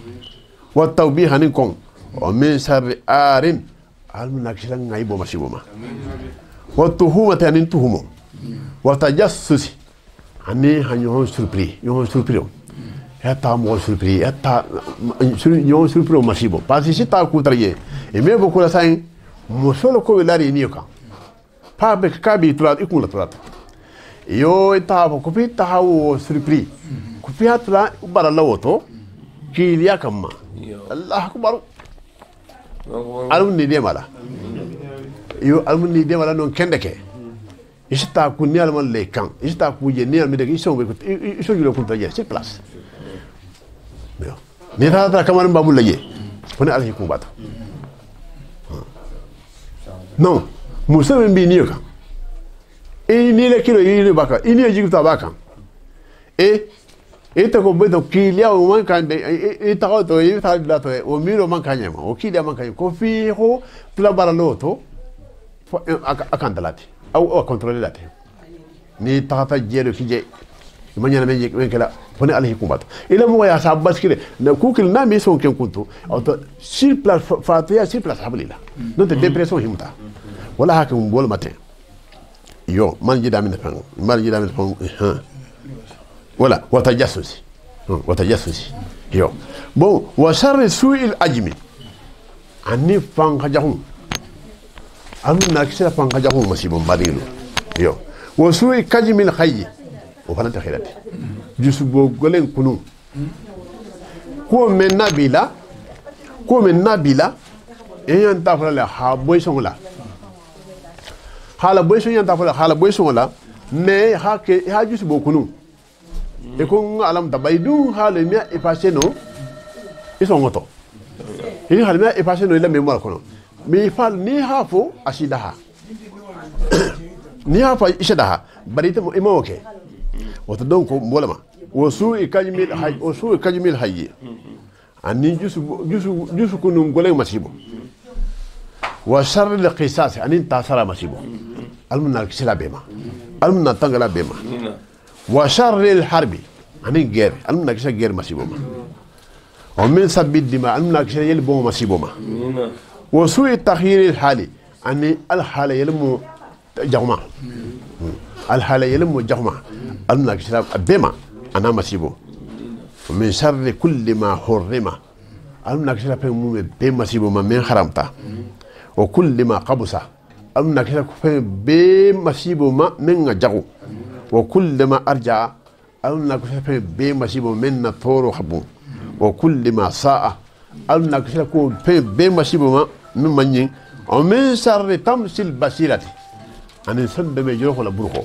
wa tawbih anin kon wa min sharri arin amna kisila ngaibo masibo ma wa tuhumati anin tuhumo wa tajassusi ani hanyo surpris eta mo surpris eta yo surpris masibo parce que ta kutraye et même beaucoup la sain mo solo ko lari ni ka pa be ka bi tulat ikun la tulat yo eta ko pi ta hawo surpris ko pi atla bara lawoto ki liya kamma Allah akbar alun ni de mala yo alun ni de mala non kendeke ista ku ni alman le kan ista ku je ni almi de iso be ko iso julo kun taje c'est place ni ta kamar babu laye woni alhi ku bata non musa ben bi niyo ka e ni le kilo yi ni baka ini e jigta baka e ta ko bedo kilia o man kan e ta ko to yi ta la to o miro man kan yema o kilia man kan ko fi ho tula baraloto akandalati au contrôler la ni ta jero kije imanya na menje kala fone alhi kumbato ila mo ya sa baskire na kukil na mi son ken kuntu auto sur place fatiya sur place hablila non te dépression himta wala hakum bol matin yo man jida min fan wala wata jassusi yo bon wa sharri su'il ajmi ani fan khajahum amna kisira fan khajahum masibum badilu yo wa su'i kajmil khayyi o fana ta khirati jusubo golen kunu ko men nabila e yan ta fala ha boy songa hala boy songa ta fala hala boy songa mais ha ke ha jusubo kunu e ko alam tabaidu hala mi e passé no e songoto e hala mi e passé no ila mémoire kono mi fal ni ha fo asidaha ni ha fa ishadaha barita mo imoke wata donc mbolama wosu e kajmil hayyi ani jusu kunu ngole masibo wa sharri al qisas ani tasara masibo almunna kisila bema almunna tangala bema wa sharri al harbi ani guerre almunna kisila guerre masibo ma wa min sabbi dima almunna kisila yel bon masibo ma wa su'i takhir al hali ani al hala yelmu jahma al hala yelmu jahma alna kisra bema ana masibo min sharri kulli ma hurrima alna kisra pe mu be masibo ma men haramta wa kulli ma qabusa alna kisra pe be masibo ma men ngajagu wa kulli ma arja alna kisra pe be masibo men na toro habu wa kulli ma sa'a alna kisra ko pe be masibo ma min manyin o min sharri tamsil basirati anin sande me joro la burko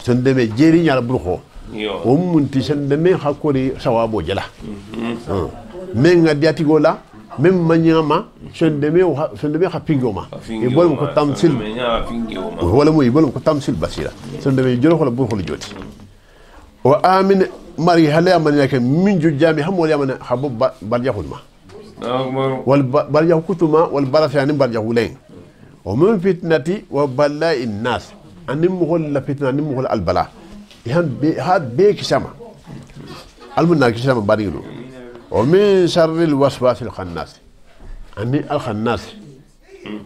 sande me jeri nyala burko o munti sande me hakori sawabo jala men ngadiati gola même manyama sande me hapingoma e bol ko tamsil wala mo bol ko tamsil basira sande me joro la burko joti wa amin mari hala man yak min ju jami hamol yamana habu barjahulma wal barjahutuma wal barafani barjahulain ومن فتنتي وبلاء الناس أنمه الفتنة أنمه البلاء هاد بيك سما المنا كسما باريلو ومن شر الوسواس الخناس أني الخناس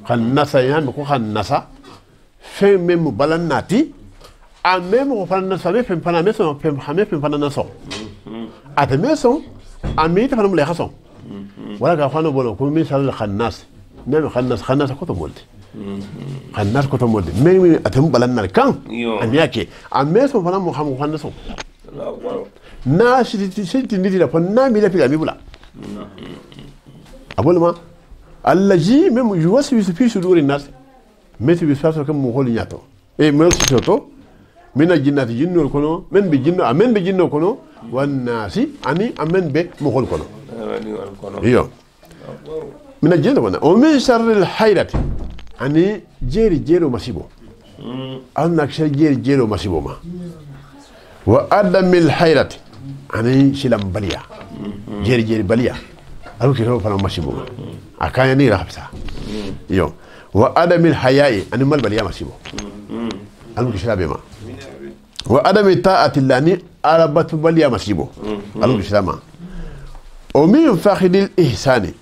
خناس يعني بكو خناسا في مم بلاناتي أمم خناسا في فنامسون في حمي في فنانسون أتمسون أمي تفهم لي خصون ولا كفانو بولو كل شر الخناس نعم خناس كتب مولتي خناس كتب مولتي مي أتم بلان كان أمياكي أمسون فنام محمد خناسون na siti nditi la pon na mi la pila mi bula abolma allaji même yuwaswisu fi suduri nas meti bi faso kam mo holi nyato e mel soto mina jinnati jinnol kono men be jinno amen be jinno kono wannasi ani amen be mo hol kono iyo mina jinno wana o min sharril hayrati ani jero masibo anna kshar jero masibo ma wa adamil hayrati ani shilam baliya jeri baliya alu kiro fana masibo akanya ni rahbsa iyo wa adamil hayai ani mal baliya masibo alu kishra bema wa adami ta'ati lani arabatu baliya masibo alu kishra ma o min fakhidil ihsani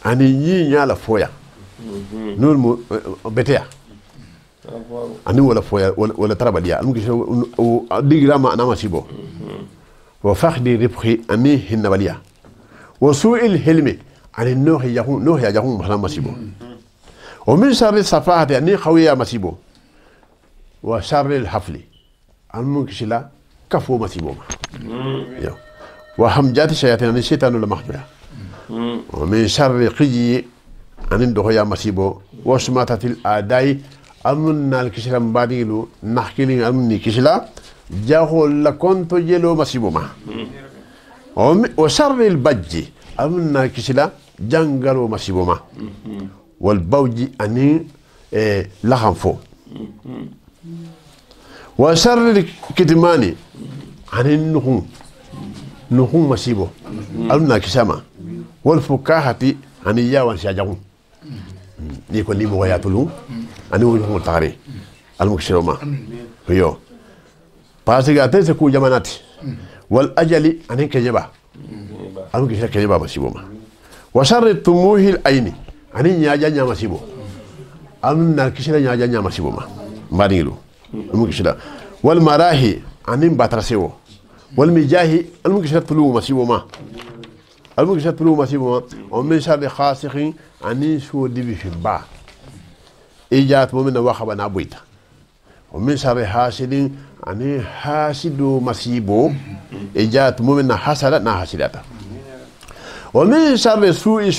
ani yi nyala foya nul mu betea ani wala foya wala tarabaliya alu kishra digrama ana masibo wa fakhdi ribhi ani hinna baliya wa su'il hilmi ani nohi yahun mahla masibo ومن شر الصفاحة يعني خوية مسيبو وشر الحفل المنكشلة كفو مسيبو وهمجات الشياطين يعني الشيطان المخبئة ومن شر قجي عن الدخوية مسيبو وشماتة الأعداء أمن الكشلة مبادلو نحكي أمن كشلة جاهو لكون تجلو مسيبو ما وشر البج أمن الكشلة جنجلو مسيبو ما والبوجي أني لخنفو وشر الكتماني عن النخون مسيبو ألنا كسامة والفكاهة عن ياوان شاجعون يكون لي مغاياتلو أني وجههم التغري المكسرما هيو باسيغاتي سكو جماناتي والأجل عن كجبا المكسر كجبا مسيبو ما وشر الطموح الأيني ani nyaaja nyama sibo amna kishira nyaaja nyama sibo ma mbadilu mu kishira wal marahi anin batrasewo wal mijahi al kishira tulu masibo ma al kishira tulu masibo ma o min sharri khasiqin ani su dibi fi ba ijat mu'mina wa khabana buita o min sharri hasidin ani hasidu masibo ijat mu'mina hasada na hasidata o min sharri su'i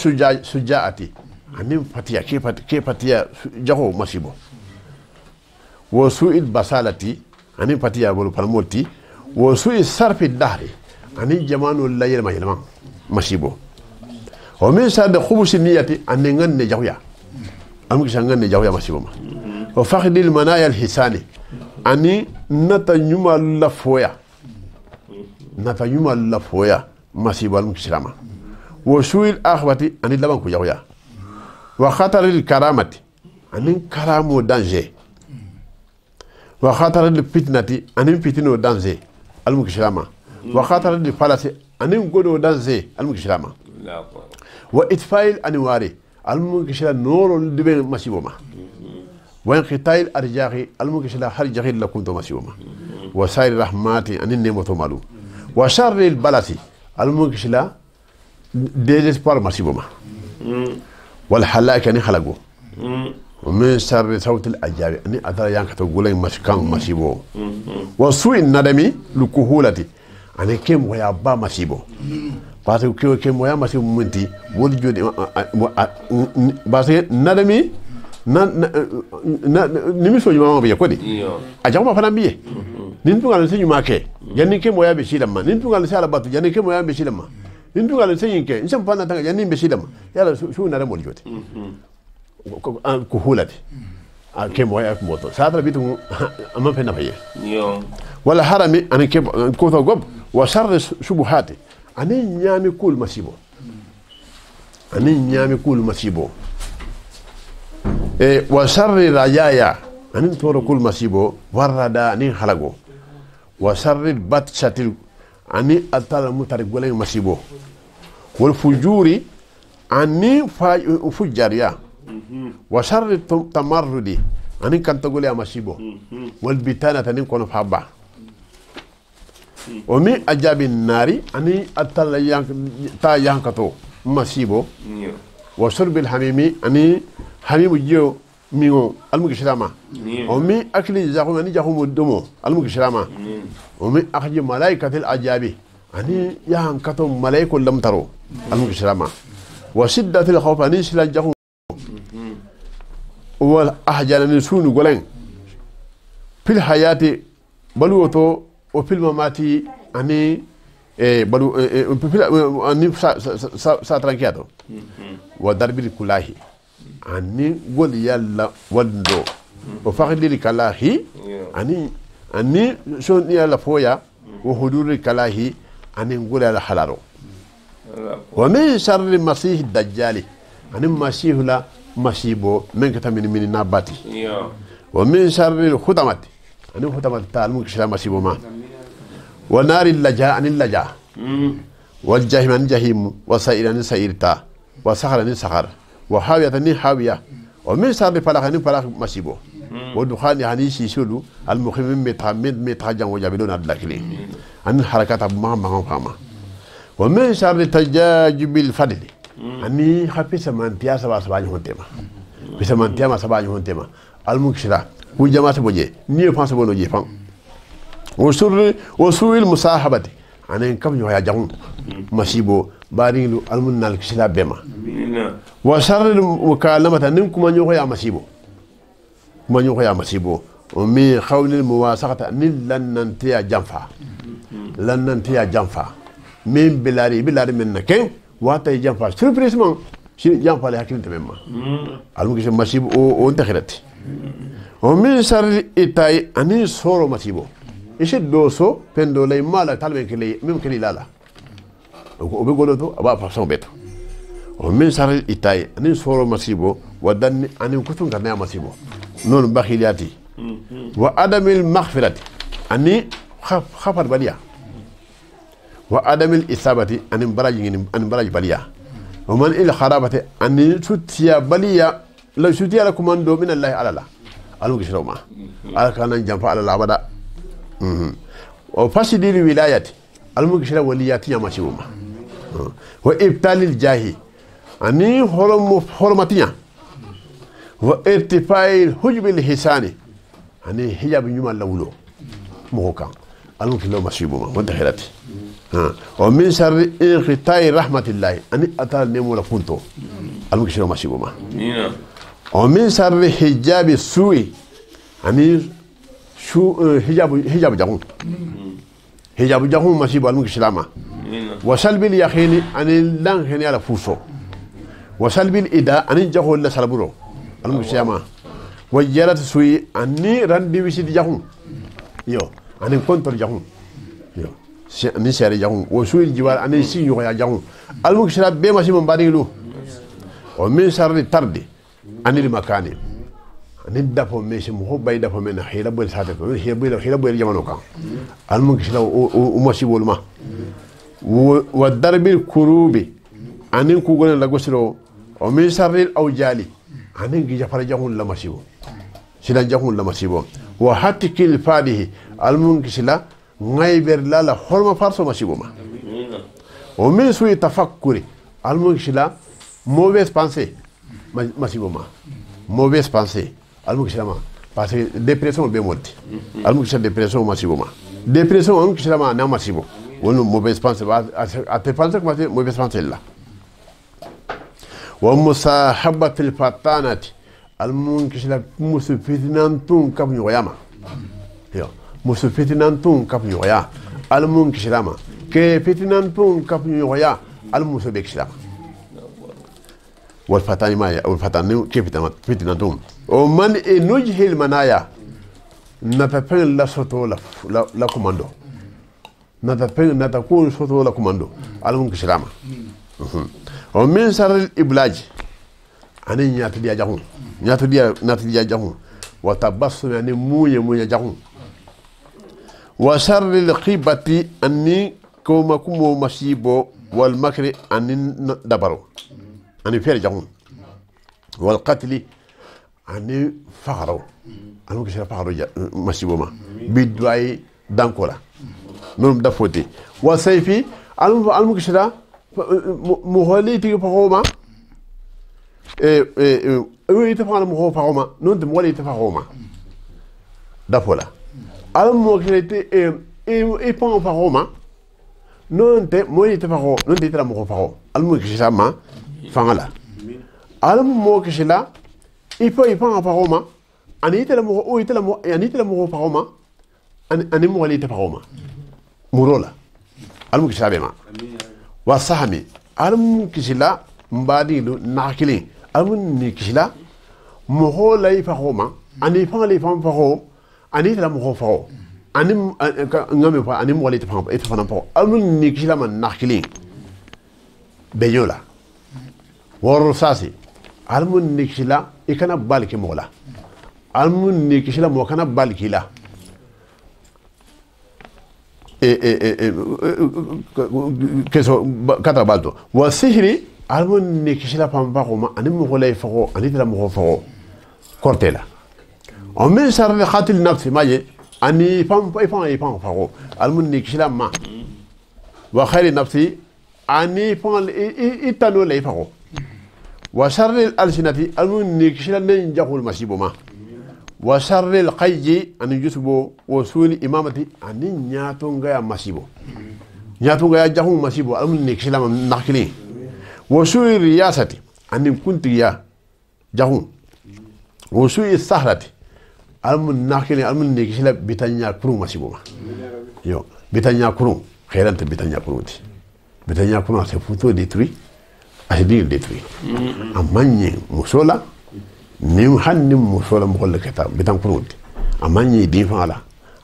sujaati anin fatiya ke fatiya jaho masibo wa su'il basalati anin fatiya bolu palmoti wa su'il sarfi dahri anin jamanu layl mahilman masibo wa min sad khubusi niyati anin nganne jahya am ki nganne jahya masibo ma wa fakhdil manaya al hisani ani nata nyuma la foya masibo al kisrama wa su'il akhwati anin laban ku jahya wa khataril karamati anin karamo danger wa khataril fitnati anin fitino danger almukishama wa khataril falasi anin godo danger almukishama wa itfa'il anwari almukishla noro dibe masiboma wa inqita'il arjahi almukishla harjahi lakunto masiboma wa sayr rahmati anin nemoto malu wa sharril balasi almukishla désespoir masiboma والحلاك يعني خلقوا ومن شر صوت الأجاب أني أترى يانك تقولين مسكان مسيبو وسوء الندمي لكهولتي أنا كم ويا با مسيبو بس كم ويا مسيبو منتي ولجود بس ندمي نمسو جماعة بيا كودي أجمع فلان بيه ننتو على سينما كه يعني كم ويا بيشيلما ننتو على سالة باتو يعني كم ويا بيشيلما ننتو على سينك إنسان فانا تاني يعني بيشيلما يلا شو نرى مولجود كهولتي كم ويا موتو ساتر بيتو أما فينا فيه ولا حرامي أنا كم كوثو قب وشر شبهاتي أنا نيامي كل مسيبو أنا نيامي كل مسيبو وشر رجايا أنا تورو كل مسيبو وردا أنا خلقو وشر باتشاتل أنا أتال مترجولين مسيبو والفجوري أني فجاريا وشر التمردي أني كنت تقول يا مسيبو والبتانة أني كون فابا ومن أجاب النار أني أتال تا يانكتو مسيبو وشرب الحميمي أني حميم جيو ميو المكشرامة ومن أكل جاهو أني جاهو مدمو المكشرامة ومن أخذ ملائكة الأجابي ani ya han kato malaiko lam taro almu islama wa shiddatil khawf ani sila jahu wal ahjana min sunu golen fil hayati baluwoto o fil mamati ani balu ani sa tranquiato wa darbil kulahi ani gol yalla wando o fakhdir kalahi ani son yalla foya wa hudur kalahi ani gol yalla halaro wa min sharri masih dajjali ani masih la masibo men kata min nabati wa min sharri khudamati ani khudamati ta almu kishra masibo ma wa nari laja ani laja wal jahim ani jahim wa sa'irani sa'irta wa sakharani sakhar wa hawiyatani hawiya wa min sharri falakani falak masibo wa dukhani hani shisulu al mukhimmin metra jango jabilona adlakili an harakata ma fama wa min sharri tajajubil fadli ani khafisa man tiya saba ni hontema bisa man tiya ma saba ni hontema al mukshira ku jamaata boje ni pense bono je fan وسوء المصاحبة أنا كم يوم يجون مصيبو بارينو المنال كسلا بما وشر المكالمة نمكم من يوم يا مصيبو من يوم يا مصيبو ومن خول المواسقة لن ننتهي جنفا لن ننتهي جنفا من بلاري من نكين واتي جنفا سربريس من جنفا لهكين تماما المكسر مصيبو وانتخرت ومن شر إتاي أني صورو مصيبو إيش دوسو بندو لي مالا تعلم كلي ممكن لا وبيقولوا تو أبا فصون بيتو ومن شر إتاي أني صورو مصيبو ودني أني كتوم كنا مصيبو نون بخيلاتي وعدم المغفرة أني خفر باليا وعدم الإصابة أني براج باليا ومن إلى خرابة أني شتيا باليا لو شتيا لكم من الله على الله ألوك شروما على كان جنفا على العبادة وفاسد الولايات المكشرة ولياتي يا مشيوما وإبطال الجاهي أني حرمتيا وارتفاع الحجب الحساني أني حجاب يوم اللولو موكا المكشرة مشيوما ودخلت ومن شر انقطاع رحمة الله أني أتى نمو لفونتو المكشرة مشيوما ومن شر حجاب السوء أني شو حجاب جاهون مصيبة المكسلامة وسلب اليقين أن اللان هني على فوسو وسلب الإداء أن جاهو الله سلبرو المكسلامة وجرت سوي أني رندي بسيط جاهون يو أني كنتر جاهون يو أني سير جاهون وسوي الجوار أني سينيو يا جاهون المكسلام بما سيمون باريلو ومن شر الترد أن المكان ni dafo me se mo bay dafo men hila bol sate ko hila bol jamano kan almun kisla o masibo ma wa darbil kurubi anin ku gona la gosiro o min sarril awjali anin gi jafara jahun la masibo sila jahun la masibo wa hatikil fadihi almun kisla ngayber la horma farso masibo ma o min suyi tafakkuri almun kisla mauvaise pensée masibo ma mauvaise pensée almukisama parce que dépression be molti almukisama dépression massivement dépression almukisama na massivo wono mauvaise pensée a te penser que mauvaise pensée là wa musahabatil fatanati almukisama musufitinantun kam yoyama yo musufitinantun kam yoya almukisama ke fitinantun kam yoya almusubekisama والفتان ما والفتان كيف فتنتهم ومن نجه المنايا نتفين لا صوتو لا كوماندو نتفين نتكون صوتو لا كوماندو على ممكن سلامة ومن شر الإبلاج أنا نياتي جاهون نياتي جاهون وتبصم يعني موية جاهون وشر الخيبة أني كوما كومو مصيبو والمكر أني دبرو أنا فير جاهون والقتل أنا فقروا أنا ممكن فقروا مسيبوما بدواي دانكولا نوم دفوتي وسيفي أنا ممكن شلا مهوليتي فقوما يتفقنا مهول فقوما نون تمولي تفقوما دفولا أنا ممكن يبون فقوما non te moy te fako non te tara mo fako almu kishila ma fangala almu mo kishila ipo ipa fako ma ani tara mo o tara mo ani tara mo fako ma ani mo wali te fako ma murola almu kishila be ma wa sahami almu kishila mbadi lu nakili almu ni kishila mo hola ifa fako ani fangale fako ani tara mo fako ani ngame fa ani mo wali te fako e fana fako almu ni kishila man nakili beyola woro sasi almu ni kishila ikana balki mola almu ni kishila mo kana balki la keso kata balto wa sihri almu ni kishila pamba ko ani mo golay fako ani tala mo fako kortela on men sarre khatil nafsi maye ani pamba ifan fako almu ni kishila ma wa khairi nafsi ani pon itano lay fako wa sharri al-alsinati almu ni kishila nen jahul masibuma wa sharri al-qayji an yusbu wa suli imamati ani nyato ngaya masibo nyato ngaya jahu masibo almu ni kishila nakili wa suli riyasati ani kuntiya jahu wa suli sahrati almu nakili almu ni kishila bitanya kuru masibuma yo bitanya kuru khairante bitanya kuruti bitanya kuru se futo détruit asidi détruit amanye musola nim hannim musola mo kolle keta bitan kuruti amanye di fala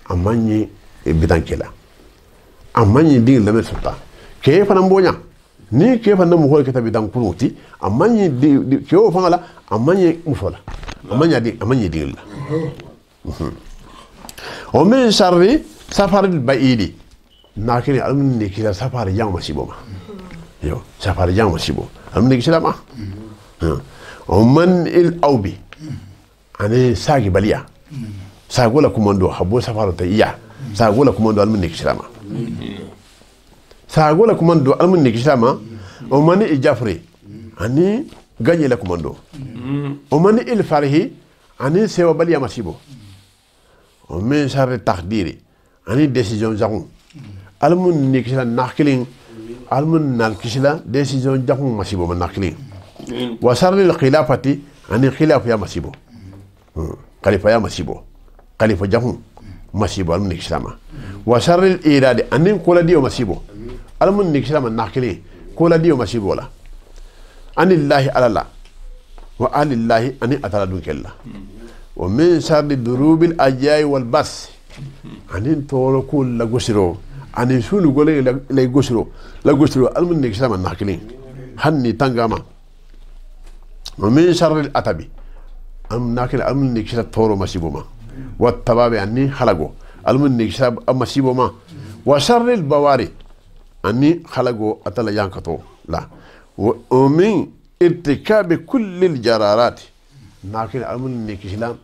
amanye bitan kela amanye di lame sota ke fana mbonya ni ke fana mo kolle keta bitan kuruti amanye di ke o fala amanye musola amanye di la o min sharri safaril baidi nakini almun ne kila safar yang masibo ma yo safar yang masibo almun ne kila ma o man il awbi ane sagi baliya sagola komando habo safar ta iya sagola komando almun ne kila ma sagola komando almun ne kila ma o man il jafri ani gagner la komando o man il farhi ani sewa baliya masibo o men sharri taqdiri ani décision jaxum almun ni kisila nakilin almun nal kisila décision jaxum masibo man nakilin wa sharri al-khilafati ani khilaf ya masibo khalifa ya masibo khalifa jaxum masibo almun ni kisila ma wa sharri al-iradi ani kola dio masibo almun ni kisila man nakilin kola dio masibo la anillahi alala wa alillahi ani atala dunkella wa min sharri durubil ajai wal bas anin tolo kul la gosiro anin sunu gole la gosiro almun ne kisama nakilin hanni tangama wa min sharri al atabi am nakil almun ne kisata toro masibuma wa tababi anni halago almun ne kisaba masibuma wa sharri al bawari anni halago atala yankato la wa min irtikabi kulli al jararat nakil almun ne kisila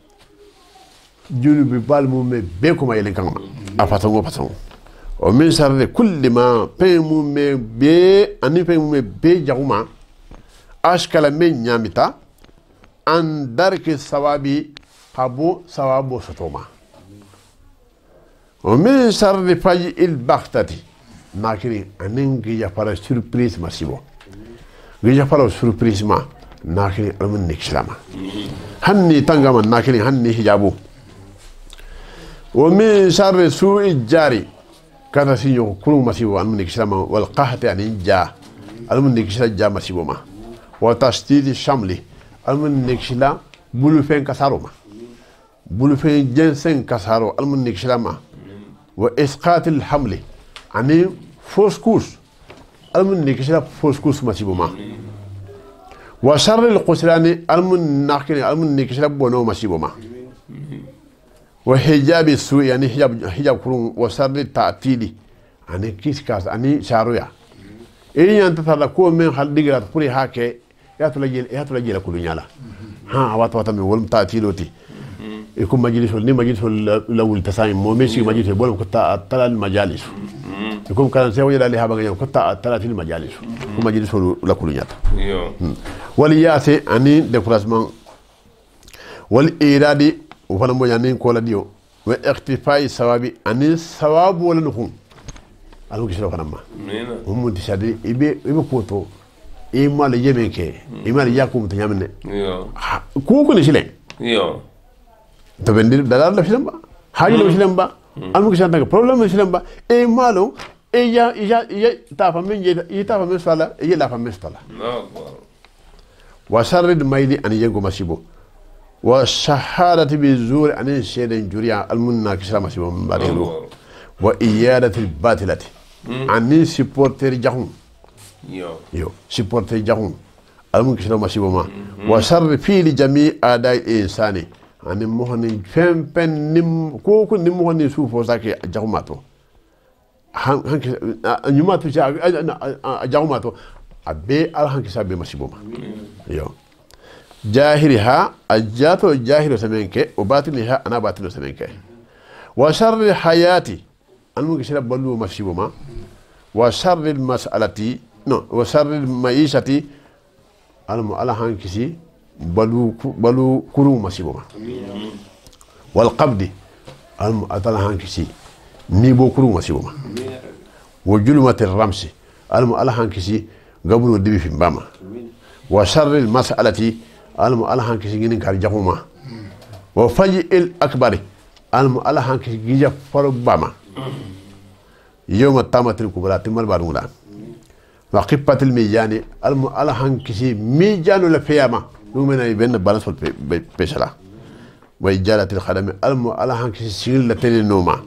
junu bi balmu me be ko mayelen kan afatango o min sarde kulli ma pemu me be ani pemu me be jaguma ashkala men nyamita an darki sawabi habo sawabo sotoma o min sarde faji il baghtati nakiri aningi ya para surprise masibo gija para surprise ma nakiri almun nikslama hanni tangama nakiri hanni hijabu ومن شر سوء الجاري كذا سيو كل مسيبو المنك سلام والقحط يعني جا المنك سلام جا مسيبو ما وتشديد الشمل المنك سلام بلو فين كسارو ما بلو فين جنسن كسارو المنك سلام وإسقاط الحمل يعني فوسكوس المنك سلام فوسكوس مسيبو ما وشر القسران المنك سلام بونو مسيبو ما وحجاب السوء يعني حجاب كرون وسر التعتيلي يعني كيس كاس يعني شارويا إيه أنت ترى كون من خل دقيقة تقولي هاكي يا تلاقي لكل نيالا ها وات من ولم تعتيلوتي يكون مجلس ولا مجلس الأول تسايم مو ماشي مجلس بقول كنت أطلع المجالس يكون كان سوي لا لها بقى كنت أطلع في المجالس يكون مجلس لكل نيالا ولياسي أني دكتوراسمان والإرادي وفلان بو يعني كولا ديو واختفاء الثواب أني ثواب ولا نكون alu kisiro kana ma nena mun tisadi ibe poto e mal yeme ke e mal yakum to nyamne yo ko ni sile yo to bendir dalar la filamba haji la filamba amu kisanta problème filamba e malo e ya ta fa men ye ta fa men sala e la fa men sala wa sharrid mayli an yengo masibo wa shahadati bi zur an shaydan juriya al munna kisra masibo mbarilu wa iyadati al batilati an supporter jahum yo supporter jahum al mun kisra masibo ma wa sharri fi li jami adai insani an mohani fempen nim ko nim mohani sufo sake jahumato hanki nyumatu ja jahumato abe al hanki sabe masibo ma yo jahiriha ajato jahiru samenke wa batiniha ana batinu samenke wa sharri hayati an mun kishira balu masibo ma wa sharri mas'alati no wa sharri maishati al mu ala hankisi balu kuru masibo ma wal qabdi al mu atala hankisi ni bo kuru masibo ma wa julmati ramsi al mu ala hankisi gabru dibi fi mbama wa sharri mas'alati al mu ala hankisi ngin kar jaxuma wa faji el akbari al mu ala hankisi gija for bama yawma tamatil kubra timal barunda wa qipatil miyani al mu ala hankisi mijanu la fiyama numena ben balance pesala wa ijalatil khadami al mu ala hankisi singil la tele noma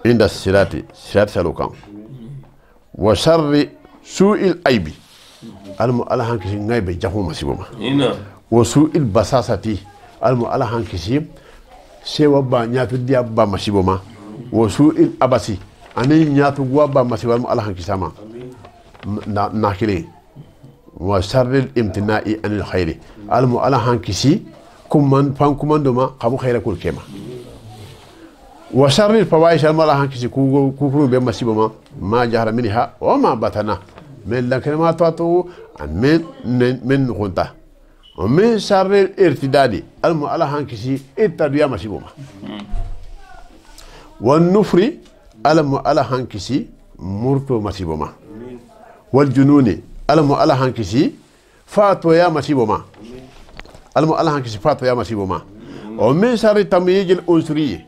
inda sirat salukan wa sharri su'il aibi almu ala hankisi ngaybe jaxuma siboma ina wa su'il basasati almu ala hankisi sewa ba nyatu dia ba masiboma wa su'il abasi ani nyatu gwa ba masiboma almu ala hankisama na kile wa sharril imtina'i anil khairi almu ala hankisi kumman fan kumando ma qabu khaira kul kema wa sharril fawaish almu ala hankisi ku be masiboma ma jahara minha wa ma batana من لكن تواتو من غنتا ومن شر الارتداد الم على هانكسي التدويا مسيبوما والنفر الم على هانكسي مرتو مسيبوما والجنون الم على هانكسي فاتو يا مسيبوما الم على هانكسي فاتو يا مسيبوما ومن شر التمييز العنصري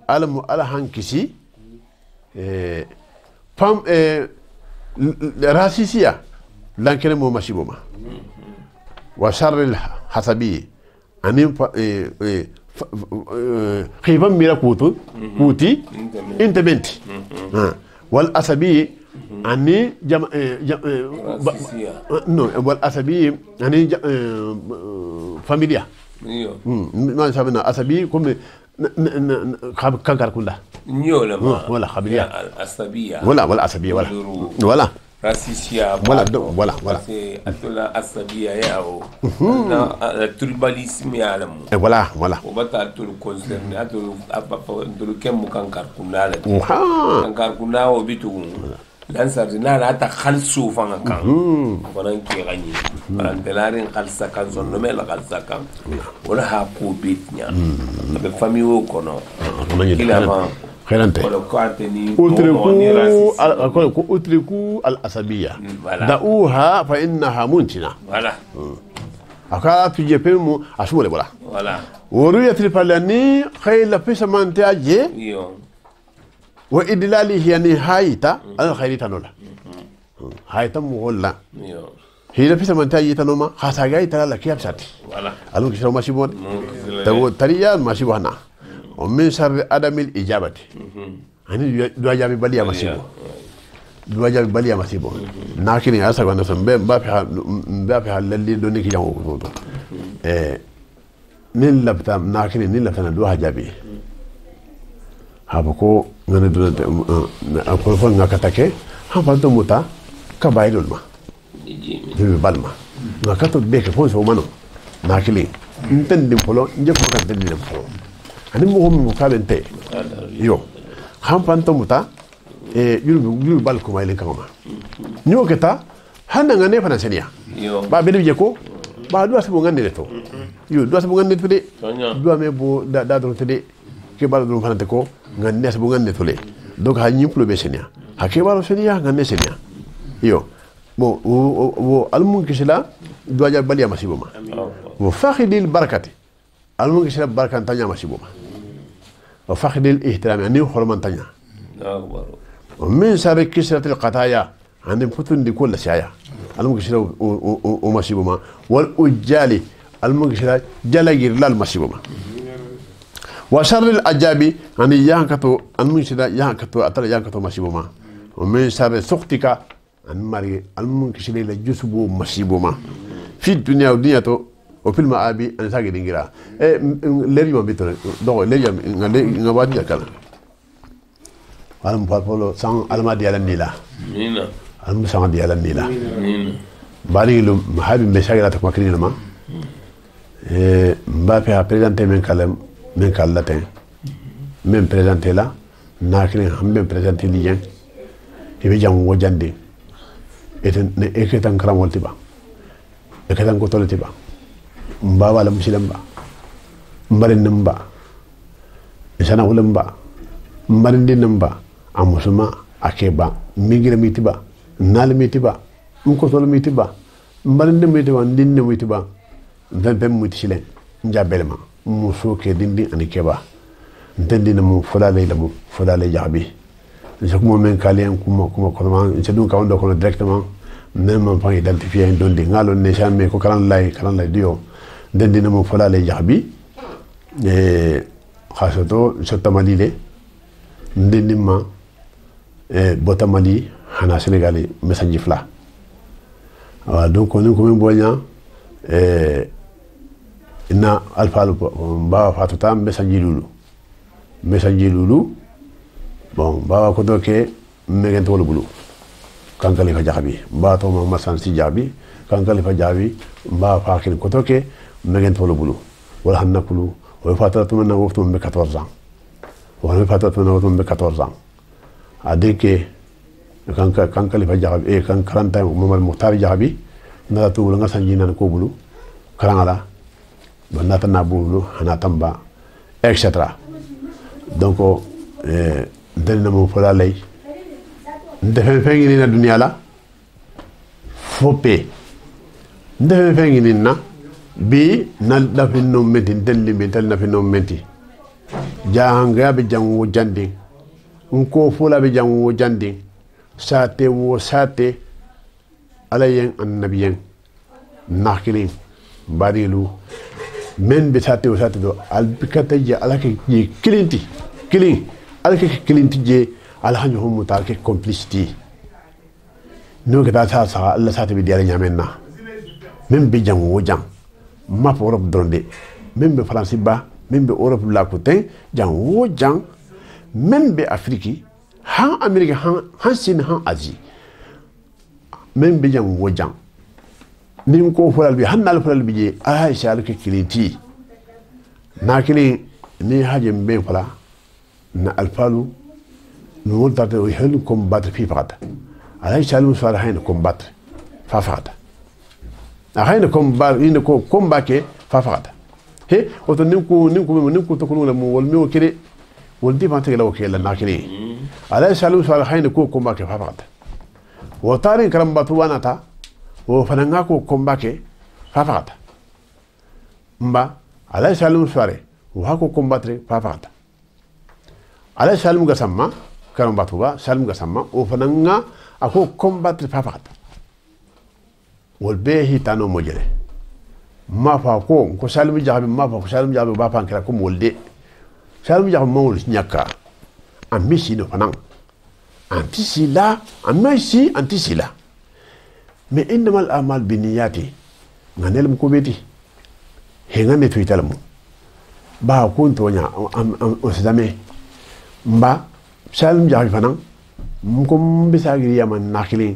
الم على هانكسي فم راسيسيا لكن مو ماشيبوما وشر الحسبي اني خيبا ميرا كوتي انت بنتي والاسبي اني نو والاسبي اني فاميليا ما سابنا اسبي كم كانكار كلها نيولا ولا خبيريا العصبية ولا العصبية ولا راسيسيا ولا أتولا عصبية ياو الترباليسم يعلم ولا وبتا أتول كونسرن أتول كم كانكار كنا كانكار كنا وبيتو لانسر نانا أتا خلصو فانا كان فانا كي غني فانا تلارين خلصا كان زنمي خلصا كان ولا هاكو بيتنيا بفاميو كونو كلا ما خيرانتي أتركوا الأسابية دعوها فإنها منتنة أكا تجيبهم أسمو لبلا ورؤية الفلاني خيل في سمانتي أجي وإدلالي يعني هايتا أنا خيريتا نولا هايتا مغلا هي في سمانتي أجي تنوما خاساقاي تلا كياب ساتي ألو كسروا ماشي بود تريا ماشي بوهنا ومن شر عدم الإجابة يعني دوا جابي باليا ماسيبو دوا جابي باليا ماسيبو ناكين يا سا غانا سم بابي للي دوني كي جامو كوتو نين لبتا ناكين نين لبتا دوا جابي هابكو غانا دون اكو فون ناكاتاكي هابالتو موتا كبايدول ما دي بالما ناكاتو بيك فون سو مانو ناكلي نتندم فلو نجفو كان تندم فلو ani mo mo ka bente yo ham panto muta yuru bal ko mayle kama nyo keta handa ngane fana senia ba be je ko ba do asu ngane to yo do asu ngane to de do me bo da do to de ke bal do fana ko ngane asu ngane to le donc ha nyiplo be senia hakibaro seniya ngane seniya yo bo wo almun kisila doja baliya masibuma wo fakhidil barakati almun kisila barakan tanya masibuma wa fakhidil ihtirami ani khurman tanya ومن سر كسرة القطايا عند فتن دي كل سايا المكسرة ومسيبما والأجالي المكسرة جلاجير لا المسيبما وشر الأجابي عند يانكتو المكسرة يانكتو أتلا يانكتو مسيبما ومن سر سختك عند مري المكسرة لجسبو مسيبما في الدنيا والدنيا تو وفي المعابي أنا ساقي دينجرا لري ما بيتر دو لري نغادي كلا alam parpolo sang alma dialan nila nina alam sang dialan nila nina bali lu habi mesagala tak makini lama mbappe a présenté men kala ten men présenté la nakini hambe présenté liyen ibe jam wojande eten ne eketan kram woltiba eketan ko toltiba mbaba la musilamba mbare namba sana ulamba mbare namba amusuma akeba migire mitiba nal mitiba unkotol mitiba mbalinde mitiba ndinne mitiba vempem mutisile njabelma muso ke dindi ani keba ndendina mu fulale lamu fulale jabi jakumo men kalen kuma kuma c'est donc on doit directement même pas identifier dondi ngalo ne jamais ko kalan lay dio ndendina mu fulale jabi e khasato sotamalile ndendima botamali hana sénégalais message fla donc on est comme bonya na alfalu ba fatuta message lulu bon ba ko doke megen tolo bulu kan khalifa jahabi ba to ma masan si jabi kan khalifa jabi ba fakin ko doke megen tolo bulu wala hanakulu wa fatatu na woftu me 14 ans wa fatatu na woftu me 14 ans adeke kan khalifa jahabi kan 40 ans Muhammad Muhtar jahabi na to nga sanjina ko bulu karangala banata na bulu hana tamba etc. donc dana mo fola lay ndefe fengi na dunya la fopé ndefe fengi na bi na dafi no menti delli be tal na fi no menti jahanga be jangu jandi nko fola be jangu jandi sate wo sate alayen annabiyen nakili barilu men be sate wo sate do albikata je alake je kilin alake kilinti je alhanyo homu ta ke complicity no ke ta sa Allah sate be diala nyamenna men be jangu wo jang ma pour Europe dronde men be France ba men be Europe la coutin jang wo jang men be Afrique han Amerique han Chine han Asie men be jang wo jang nim ko fulal bi hannal fulal bi je Aisha alke kilinti nakili ni haje mbe fala na alfalu no wonta de hel combattre fi fata Aisha lu sala hayna combattre fa fata hayna combattre ina ko combattre fa fata he oto nim ko to ko mo wol mi o kire wol di fanta la o kele nakili Aisha lu sala hayna ko combattre fa fata wo tarin karam batu wanata wo fananga ko kombake fafata mba ala salum soare wa ko combattre fafata ala salum gasamma karam batu ba salum gasamma wo fananga ako combattre fafata wol behi tano mojere ma fa ko salum jahabi ma fa salum jahabi ba fa kala ko molde salum jahabi mawul nyaka amisi no fanang antisila amisi antisila mais innamal a'mal binniyati nganel ko beti he ngane to italamu ba ko ntonya o sedame mba salum jahi fanan mko mbisagiri yaman nakili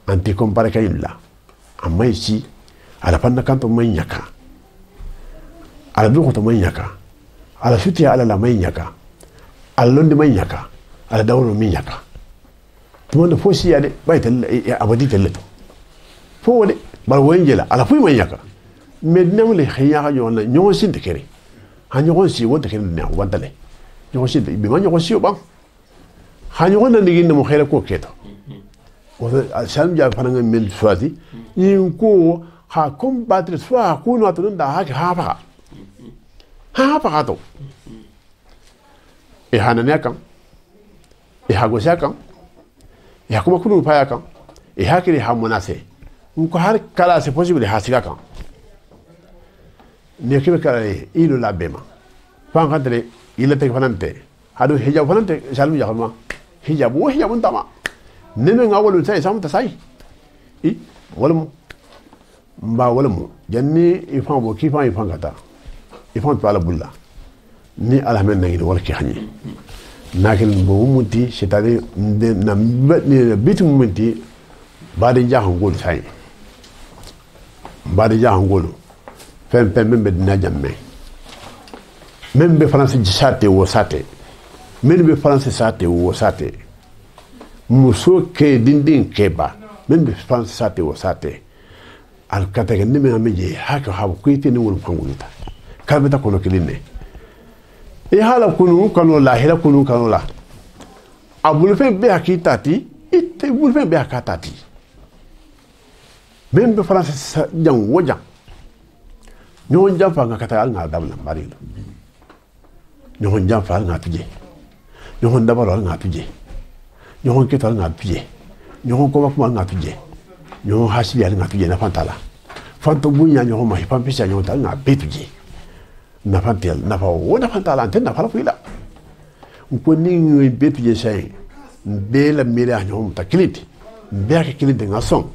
anti compare kayilla amma ici ala panna kanto manyaka ala duko to manyaka ala suti ala la manyaka ala londi manyaka ala dawro manyaka to wanda fosi yade baytal abadi teleto fo wode bar wonjela ala fuy manyaka mednam le khiya ga yona nyon sin de kere ha nyon si wonta kere ne wantale nyon sin be man nyon si ba hanyo na nigi mo khela ko keto o salm ja fananga men swati yin ko ha combattre soit ko no to da ha pa to e hanane kan e hago kan e hakuma kunu pa kan e hakiri ha monase ko har kala c'est possible ha siga kan ne kebe kala ilo la bema pan kadre ila te fanante hadu hijab fanante salm ja ma hijab wo hijab ntama neme ngawolu sai samu ta sai i wala mba wala mo janni ifan bo kifan ifan kata ifan pala bulla ni alhamen ngi wala ki xani nakil bo muti c'est-à-dire na bitu muti badi jahan gol sai badi jahan gol fem membe dina jamme membe france sate wo sate membe france sate wo sate muso ke dindin keba membe france sate wo sate al katake nime ameje haka habu kuiti ni wulu pangulita kalbeta kono kiline e hala kunu kanu la hela kunu kanu la abul fe be akitati ite bul fe be akatati membe france jang woja nyon jamfa ngakata al nga dabla marilo nyon jamfa al nga tuje nyon dabalo al nga tuje nyon ketal nga tuje nyon ko bakuma nga tuje nyon hasibi al nga tuje na fantala fanto bunya nyon ma hipampisa nyon tal nga betuje na fantel na fa wona fantala anten na fala fuila ko ni betuje sai be la mira nyon ta kiliti be ka kiliti nga son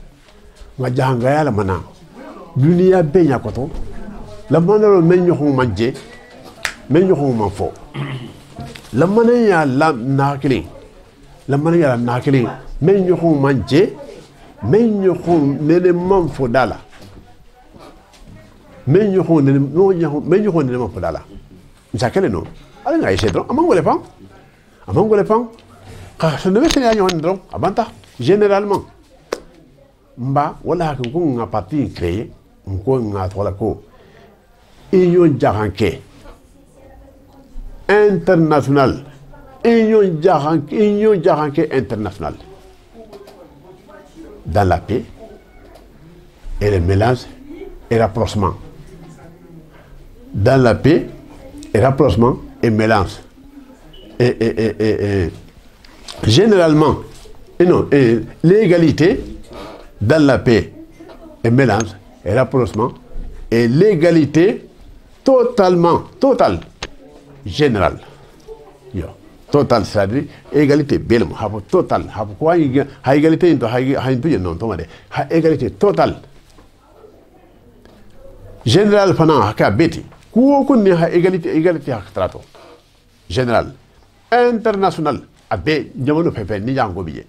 nga janga yala mana duniya be nya koto la manalo men ñoxo manje men ñoxo man fo la mané ya la nakili la mané ya la nakili men ñoxo manje men ñoxo nene man fo dala men ñoxo nene no ñoxo men ñoxo nene man fo dala ça kele no ala nga essayer donc amango le pan ka so ne wete ya ñon donc abanta généralement mba wala ko nga parti créé ko nga tola ko union jaranke international union jaranke international dans la paix et le mélange et rapprochement dans la paix et rapprochement et mélange et généralement et l'égalité dans la paix et mélange et rapprochement et l'égalité total général yo total c'est-à-dire égalité belum habo total habo ko ha égalité into ha into non to made ha égalité total général fana ka beti ko ni ha égalité ha trato général international abe jamono pepe ni jango biye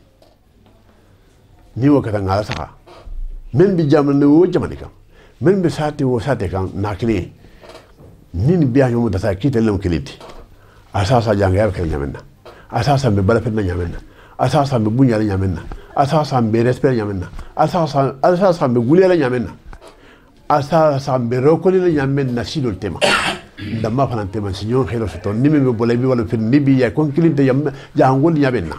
ni wakata ngala saka men bi jamono wo jamani kam men be sate wo sate kan nakli nini biya nyomo data kite lem kiliti asasa janga yar kel nyamenna asasa be bala fenna nyamenna asasa be bunyal nyamenna asasa be respect nyamenna asasa be gulela nyamenna asasa be rokoli nyamenna sidol tema ndama fana tema sinyon khelo soto nimi be bolay bi wala fen nibi ya kon kilinte yam jangol nyamenna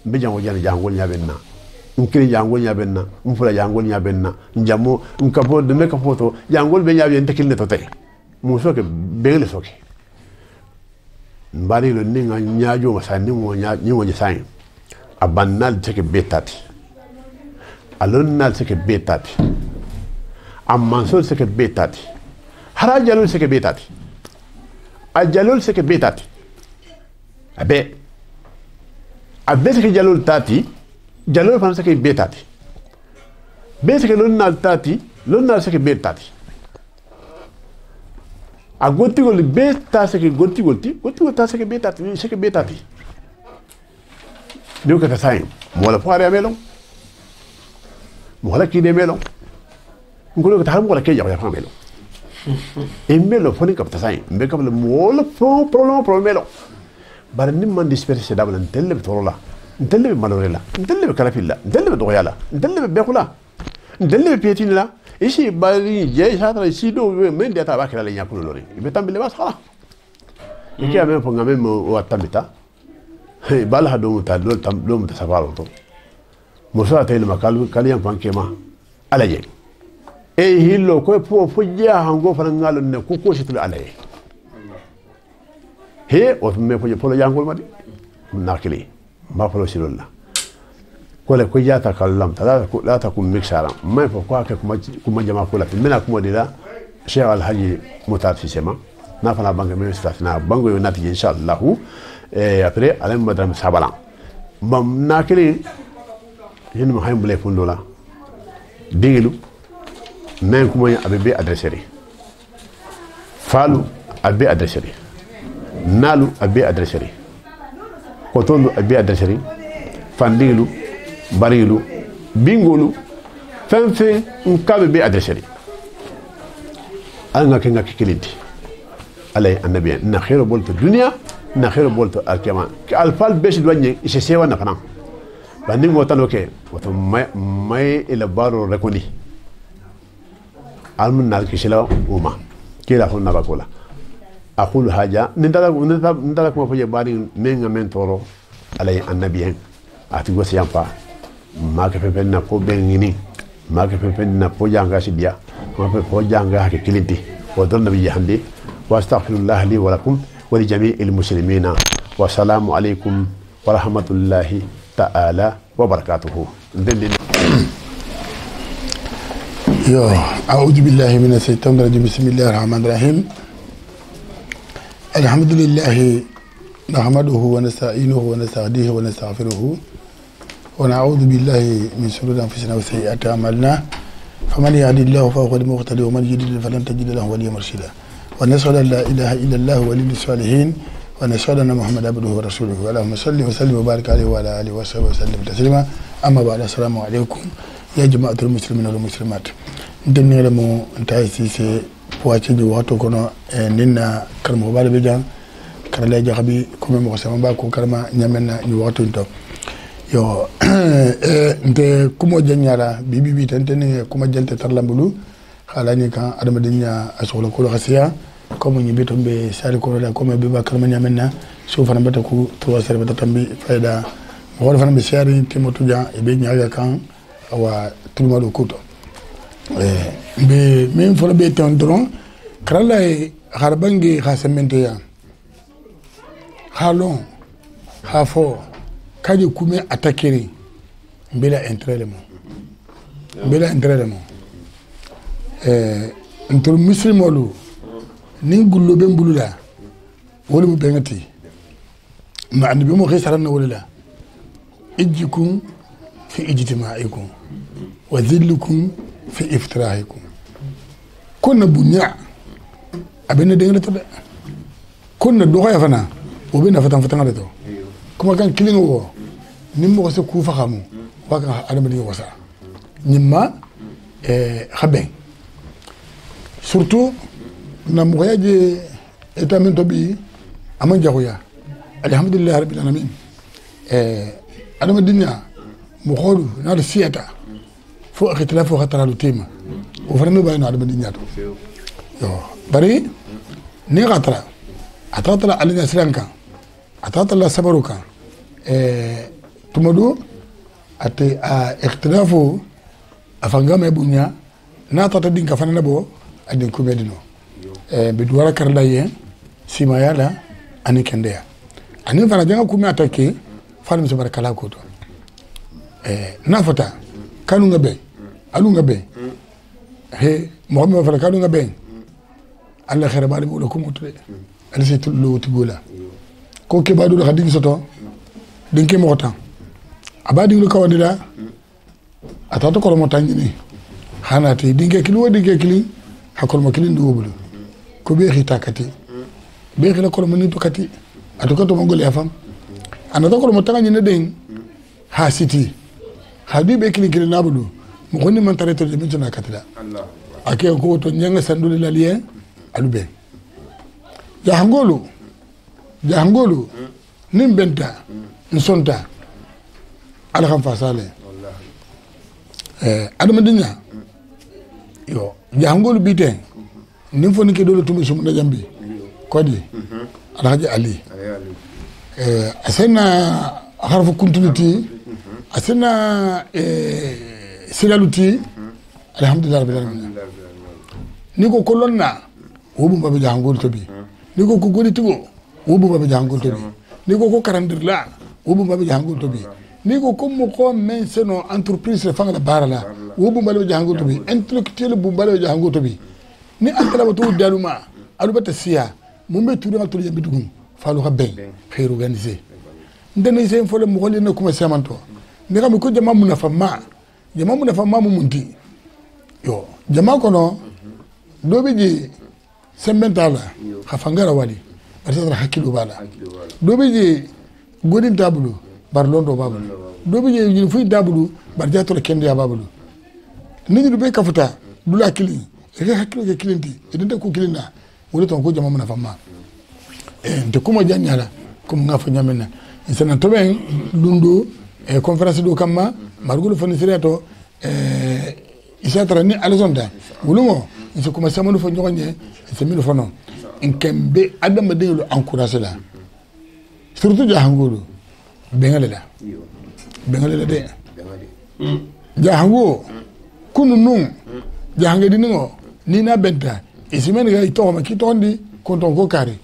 be jango jangol nyamenna nkiri jangol nyabenna mfula jangol nyabenna njamo nkapo de meka foto jangol be nyabe ntekil ne tote muso ke bele soke mbari lo ninga nyaajo masani mo nyi sain abannal teke betati alonnal teke betati ammansol teke betati harajalul teke betati ajalul teke betati abe teke jalul tati jalol fan sake betati be sake lonnal tati lonnal sake betati a gotigol beta sake gotigol ta sake betati dio kata sain mola fare amelo mola kide melo ngolo kata mo la ke ya fa melo e melo foni kapta sain be kaple mola pro melo bar nim man disperse dablan telle torola ntelle malorela ntelle kalafilla ntelle doyala ntelle bekula ntelle pietine la ici bari je satra ici do men data bakira la nyakulo lori be tambile bas khala iki ame po ngame mo watambita bala ha do ta do ta safaro to musa ta ilma kaliyan fanke ma alaye hillo ko fo jiya hango fanan ngalo ne ko shitul alaye o me fo yangol madi nakili ma fo silolla ko le ko jata kallam la ta kum mixara ma fo ko kuma jama ko la mena kuma dila cheikh alhaji mutat fisema na fana banga me na bango yo nati inshallah après alam madam sabala bam nakili yin ma haym bule fundola digilu men kuma abe adresseri falu abe adresseri nalu abe adresseri kotondo abe adresseri fandilu barilu bingolu fenfe nkabe be adresseri anga kenga kikilinti alay annabi na khairu bolto dunya na khairu bolto alkiyama alfal besh douanye ise sewa na fana bandi ngotano ke wato may ila baro rekoni almun nal kishila uma kila honna bakola aqulu haja nindala kuma faje bari menga mentoro alay annabi ati gosi yampa maka pepe na ko bengini maka pepe na po janga sidia maka po janga hake kilinti wa don nabi handi wa astaghfirullah li wa lakum wa li jami'il muslimina wa salamu alaykum wa rahmatullahi ta'ala wa barakatuhu ndendin yo a'udhu billahi minash shaitanir rajim bismillahir rahmanir rahim alhamdulillah nahmaduhu wa nasta'inuhu wa nasta'dihi wa nastaghfiruhu ونعوذ بالله من شرور انفسنا وسيئات اعمالنا فمن يهد الله فهو المهتدي ومن يضلل فلن تجد له وليا مرشدا ونشهد ان لا اله الا الله ولي الصالحين ونشهد ان محمدا عبده ورسوله اللهم صل وسلم وبارك عليه وعلى اله وصحبه وسلم تسليما اما بعد السلام عليكم يا جماعه المسلمين والمسلمات ndenne mo ntai sise poati di wato kono ninna karmo bale be jang karale jaxabi kuma mo sama ba ko karma nyamenna ni wato to yo nte kumo janyara bibi tantene kuma jante tarlambulu khalani kan adama dinya asola ko khasiya comme ni beto be sari ko la comme be bakar manya menna so fana bata ku to sari bata tambi fayda mo fana be sari timotu ja e be nyaaga kan awa tulma do kuto be men fona be tan dron krala e harbangi khasemente ya halon hafo kaji kume atakiri mbela entrelemo ntor muslimolu ni gullo ben bulula wala bu bengati ma andi be mo xesaran na wala ijjikum fi ijtimaikum wa dhillukum fi iftirahikum kunna bunya abena dengale to de kunna do xoya fana o be na fatan fatan to kuma kan kilingo wo nimmo ko se ku faxamu waka adama di wasa nimma xaben surtout na mo yaje etamin to bi aman jaxuya alhamdulillah rabbil alamin adama dinya mo xolu na do fiata fo xitla fo xatara lu tema o farano bayno adama dinya to yo bari ni xatara atata alina siranka atata sabaruka tumadu ate ikhtilafu afangama bunya na tata dinka fanana bo adin ko medino be duwara karla ye sima yala ani kendeya ani fana janga kuma atake fana mi sabara kala ko to na fata kanu ngabe alu ngabe he muhammad fana kanu ngabe alla khair bari mo ko mutude ali se tullo tigola ko ke badu khadin soto dinke mo tan abadi lu kawadira atata ko mo tangini hanati dinke kili hakol mo kili ndubulu ko be khitakati be khila ko mo ni to kati atoka to mongol yafam anata ko mo tangani ne den ha city habibe kili nabudu mo konni man tare to de min tuna katila allah ake ko to nyanga sandule lalien alube jahangolu nim benta nsonta ala xam fasale adama dinya yo jahangolu biten nim foni ke dole tumi sum na jambi kodi alhaji ali asena harfu continuity asena silaluti alhamdulillah rabbil alamin niko kolonna wobu babe jangol tobi niko ko godi tigo wobu babe jangol tobi niko ko karandirla wobu babe jangol tobi niko ko mo ko men seno entreprise fanga barala wobu babe jangol tobi intellectuel bu babe jangol tobi ni akala to daluma alubata siya mumbe turu ngal turu yambi dugum falu ka ben khairu organiser ndene sen fole mo holli na kuma semanto ni kam ko jama mun fa ma mu munti yo jama kono dobe ji sembentala khafangara wali barisa hakilu bala dobe ji godin tabulu bar londo babulu dobe ji ni fu dabulu bar jato kende ya babulu ni du be kafuta dula kili e hakilu ke kilinti edende ko kilina wala ton ko jama mun fa ma nte kuma janyala kuma ngafa nyamena insana toben lundo conférence do kamma margulu fani sireto isatra ni alzonda wulumo inse kuma samanu fo nyogonye inse minu fono inkembe adama de lo encourager la surtout jahangulu bengale la de jahango kunu nun jahange diningo ni na benta isimene ga ito ma kitondi konton ko kare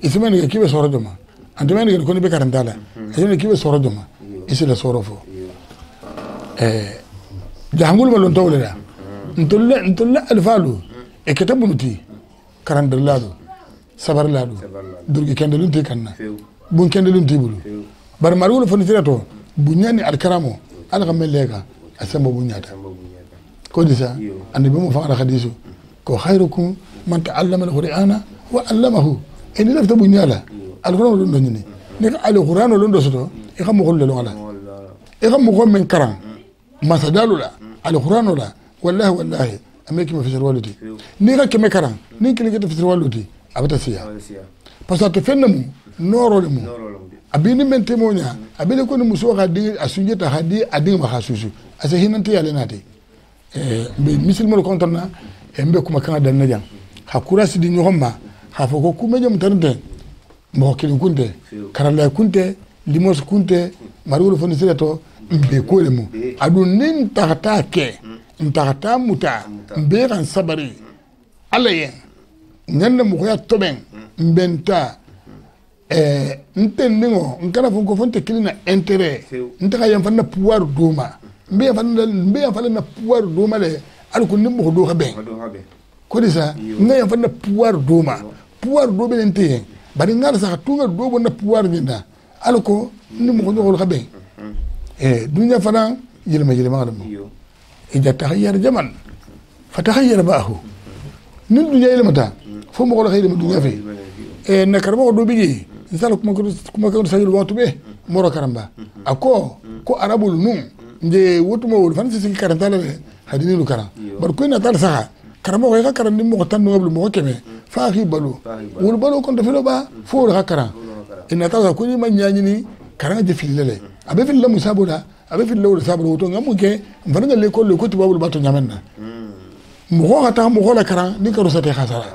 isimene ga kibe soro doma antemene ga koni be karantala isimene kibe soro doma isi la soro fo jahangulu balon tawle la ntolla alfalu e ketabunuti karandir lado sabar lado durgi kendelun te kanna bun kendelun tibulu bar marul fo nitirato bunyani alkaramo alga melega asamba bunyata ko disa andi be mo fa ala hadisu ko khairukum man ta'allama alqur'ana wa 'allamahu en lafta bunyala alqur'an lo ndoni ni alqur'an lo ndo soto e xam mo lo ala e xam mo men karan masadalula alqur'an la wallahi ameki ma fisir waluti ni ga keme karan ni kile ga fisir waluti abata siya parce que fennamu noro le mu abini mente monya abini ko ni muso ga di asunjeta hadi adi ma khasusu asa hinanti yale nati be misil mo kontona mbe kuma kan dan najam hakura sidi nyoma hafoko kuma jom tante mo kilin kunte karala kunte limos kunte marulu foni sireto mbe ko le mu adu nin tahta ke ntagata muta mbe kan sabari alaye nyanna mu ko ya toben mbenta ntendingo nkana fonko fonte kilina intérêt ntaka yam fanna pouvoir duma mbe fanna pouvoir duma le alko nimmo do habe ko disa ngaya fanna pouvoir duma nte bari ngala sa tunga do na pouvoir nyinda alko nimmo do habe dunya fana yelma ngadam إذا تغير زمن فتغير معه من الدنيا إلى متى فهم قالوا خير من الدنيا فيه نكرمه قدو بيجي إنسان كما كانوا سيد الوقت به مرة كرمبا كو أرابو النوم نجي وتمو الفانسي سيكي كرنتالا هديني له كرم بركوين نتال ساعة كرمه غير كرم نمو قتن قبل مغكمه فاخي بالو والبالو كنت فيلو با فور كرم إن نتال كوني من يانيني كرم جفل لله أبي في الله مسابو لا abe fi lawul sabru to ngamuke mfana le ko le ko tibabul bato nyamenna mo hata mo hola kara ni karo sate khasara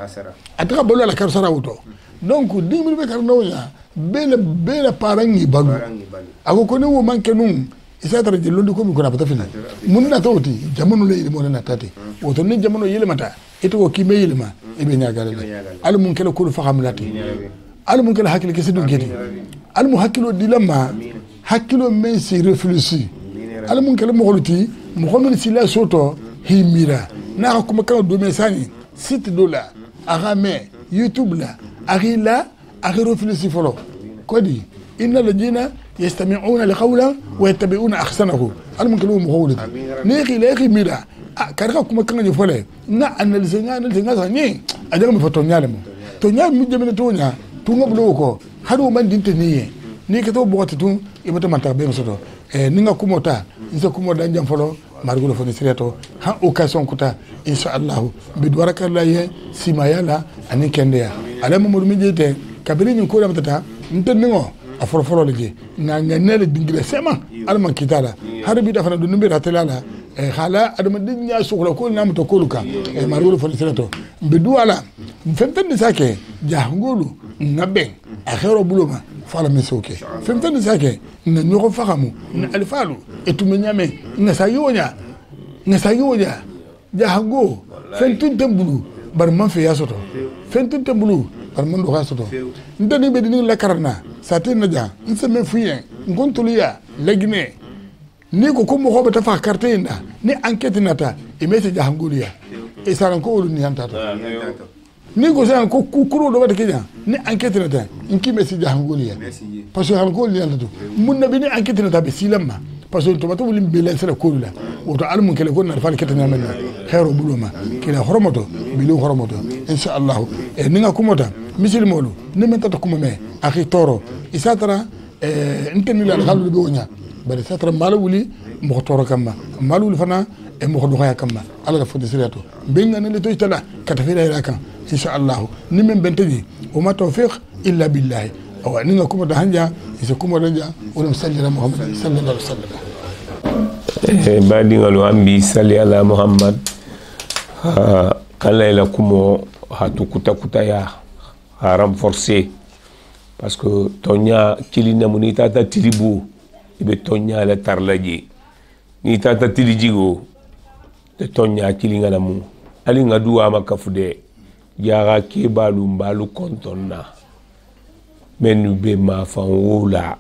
ataka bolo la karo sara wuto donc 2000 be kar nawya bele parangi balu ako ko ni wo manke nun isa tara jelondi ko mi ko na bata fina mun na tawti jamanu le mo na tati woto ni jamanu yele mata ito ko ki meyele ma ibe nyaagale al mun kala ko fa xamlati al mun kala hakil ke sidun gedi al mu hakilo dilama hakilo men si réfléchi ala mun kala mogoluti mohammed sila soto himira na kuma kan do mesani site dola agame youtube la agila agi réfléchi folo kodi inna ladina yastami'una liqawla wa yattabi'una ahsanahu ala mun kala mogoluti ne khila khimira karaka kuma kan ni fole na analyse nga ni adaga mi foto nyalemo to nyal mu jemene to nya to ngoblo ko hadu man dinte ni ke to bokati tun ibata manta be soto ninga kumota nse kumoda njam folo margulo foni sireto ha occasion kuta inshallah bidwaraka la ye simayala ani kendeya ala mamadou mi jete kabiri ni ko ramtata ntenningo a folo leje nga nele dingile sema alman kitala harbi dafa do numbe ratelala khala adama dinya sukula ko namto koluka margulo foni sireto bidu ala femfen ni sake jahngolu ngabe akhero buloma fala mesoke femfen sake na nyoko fakamu na alfalu etumenyame na sayonya jahango fentun tembulu bar man fe yasoto fentun tembulu bar man do yasoto ndani be dinin la karna satin na ja nseme fuyen ngontuliya legne ni ko mo hobe ta fa carte inda ni enquête nata e message jahanguliya e saran ko olu ni antata ni ko san ko kuro do wata kenya ni enquête nata inki message jahanguliya parce que han ko ni antata mun nabi ni enquête nata be silamma parce que to bato bulim belen sera ko la woto almun kele ko na fa kete na men khairu buluma kila horomoto bilu horomoto insha Allah e ninga kumota misil molu ne men tata kuma me akhi toro isatara inteni la halu be wonya bari satara malawuli mo toro kamba malawuli fana e mo do khaya kamba ala fodi sirato benga ne le to itala katafira ila kan insha Allah ni men bentaji o ma tawfiq illa billah aw ninga kumota hanja isa kumota ja wala sallallahu muhammad sallallahu alaihi wasallam badingalo ambi sali ala muhammad kala ila kumo hatu kuta ya renforcer parce que tonya kilina munita ta tribu ibe tonya la tarlaji ni tata tilijigo te tonya kilinga la mu ali ngadu ama kafude yaga ke balu kontonna menu be ma fa wola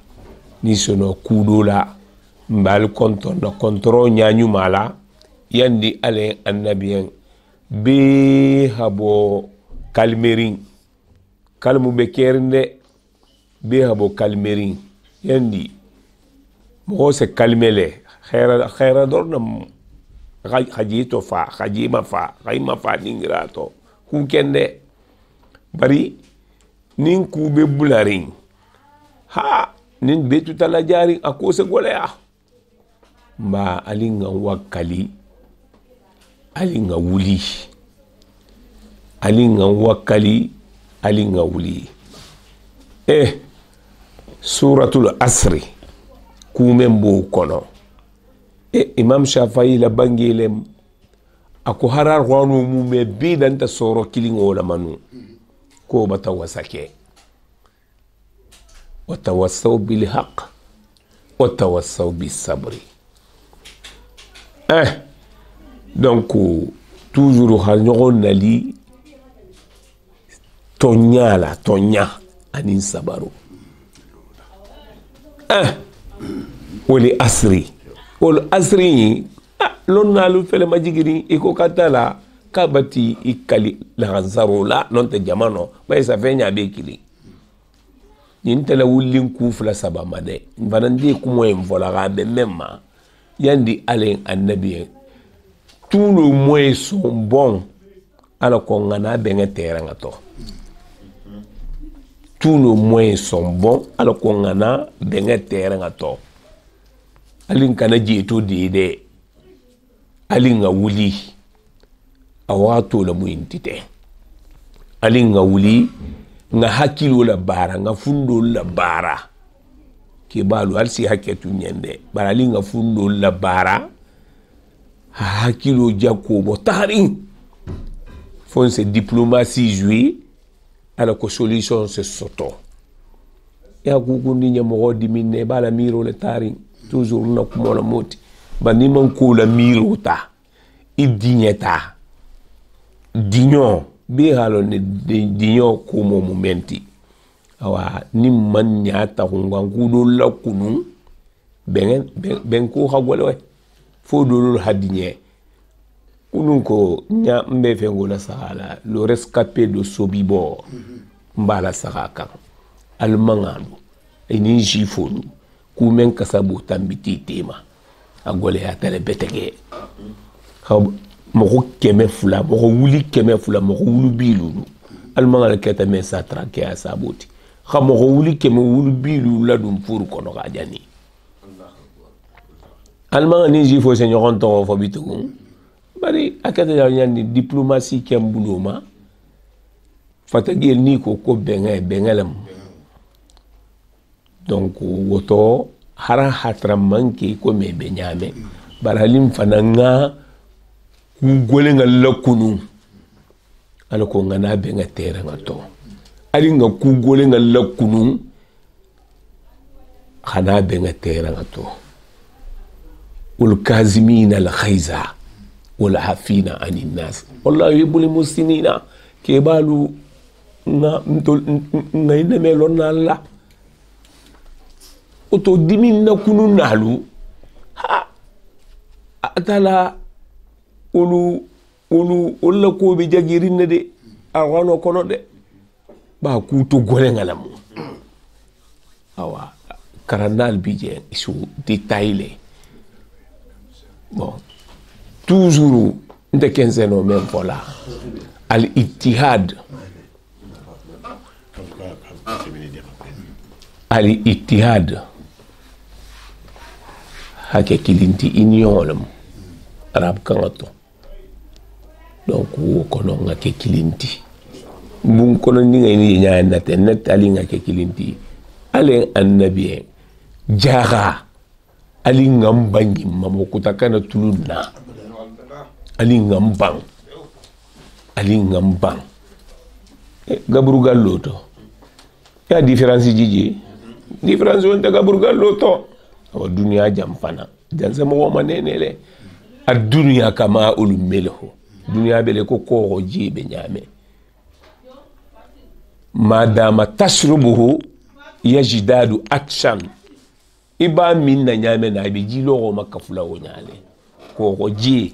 ni sono kudola mbal kontonna kontro nyanyu mala yandi ale annabiyen be habo kalmerin kalmu be kernde be habo kalmerin yandi mo se kalmele khaira dorna haji to fa haji ma fa ningrato ku kende bari nin ku be bularin ha nin be tutala jari akose golea ma alinga wakali alinga wuli alinga wakali alinga wuli suratul asri kumembo kono imam Shafi'i la bangelem ako harar wanu mu me bidanta soro kilingo la manu ko batawasake watawassaw bil haqq watawassaw bis sabri donc toujours ha nyogon nali tonya anin sabaru wali asri lon nalu fele majigiri iko katala kabati ikali la zarola non te jamano ba sa fenya be kili nintela wulin kufla saba made vanandi kumo en vola be memma yandi alen annabi tous les moyens sont bons ala ko ngana be ngatera ngato tous les moyens sont bons ala ko ngana be ngatera ngato alin kana jeto de alin nga wuli awato la muintite alin nga wuli nga hakilo la bara nga fundo la bara ke balu alsi haketu nyende bara alin nga fundo la bara hakilo jakobo tarin fonse diplomatie jouer ala ko solution se soto ya gugundi nyamo dimine bala miro le tarin toujours na kumola moti bani man ko la mirota idigneta dignon be halo ne dignon ko mo momenti awa nim man nyata hungangu do la kunu ben ko hagole fo do hadinye kunun ko nya mbe fengola sahala le rescapé de Sobibor mbala saraka almangando eni jifonu kumen kasabu tambiti tema agole ya tele betege moko keme fula moko wuli keme fula moko wulu bilulu almangala keta men sa trake ya saboti moko wuli keme wulu bilulu la dum furu kono ga jani almanga ni jifo senyoron to fo bitugo bari akata ya nyandi diplomatie kembuloma fatagel ni ko bengelam donc woto hara hatra manki ko me benyame baralim fananga kugolenga lakunu alako ngana benga tera ngato alinga kugolenga lakunu khana benga teranga to wal kazimina al khayza wal hafina anin nas wallahi yibul muslimina ke balu na ina melon Allah oto dimin na kunu nalu ha atala olu ko be jagirin de awano kono de ba ku to gole ngalamu awa karandal bije isu détaillé bon toujours nte kenzeno même voilà al ittihad hake kilinti union arab kangato donc wo kono ngake kilinti bun kono ni ngay nyaa net ali ngake kilinti ale annabi jaga ali ngambangi mamokuta kana tuluna ali ngambang gaburu galloto ya différence jiji différence on ta gaburu galloto wa dunya jamfana jansa mo manenele ad-dunya kama ul milhu dunya bele ko jibe nyame madama tashrubuhu yajdadu akshan iba minna nyame na be jilo makafula o nyale ko ji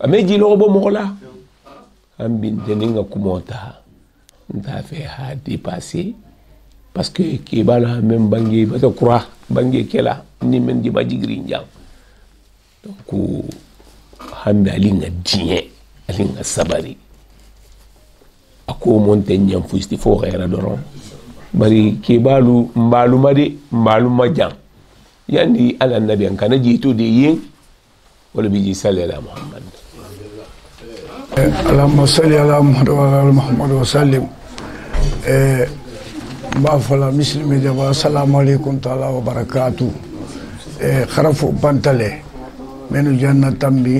ame jilo bo mola ambin deninga kumota nta fe ha dépasser parce que ki bala même bangi ba to croix bangi kela ni men di majigri njang donc hambe alinga dien alinga sabari ako monte nyam fusti fo khera doron bari ki balu mbalu majang yani ala nabi an kana jitu de yin wala biji sallallahu muhammad اللهم صل على محمد وعلى ال محمد وسلم بافلا مسلم جبا السلام عليكم تعالى وبركاته خرفو بانتله من الجنه تمبي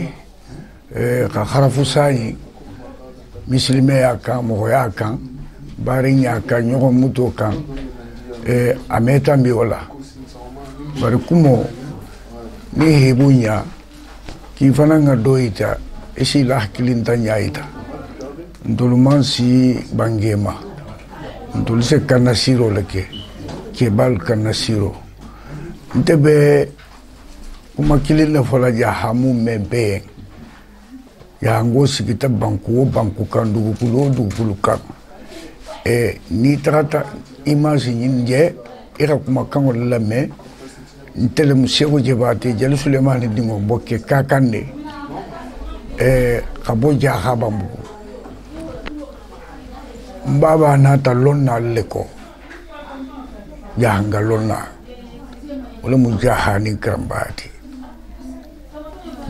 خرفو ساي مسلمي ياكا مو ياكا بارين ياكا نيو موتو كان اميتامبي ولا barkumo ni hebunya kifananga doita isi lah kilintanya ita nduluman si bangema ndulse kana siro leke kebal kana siro ntebe kuma kilina fola ya hamu membe ya ngosi kita banku kan dugu kan ni trata image nyinje era kuma kango lame ntele musego jebate jeli sulemani dingo bokke kakande kabo jaha bambu mbaba nata lonna leko jahanga lonna wala mu jaha ni krambati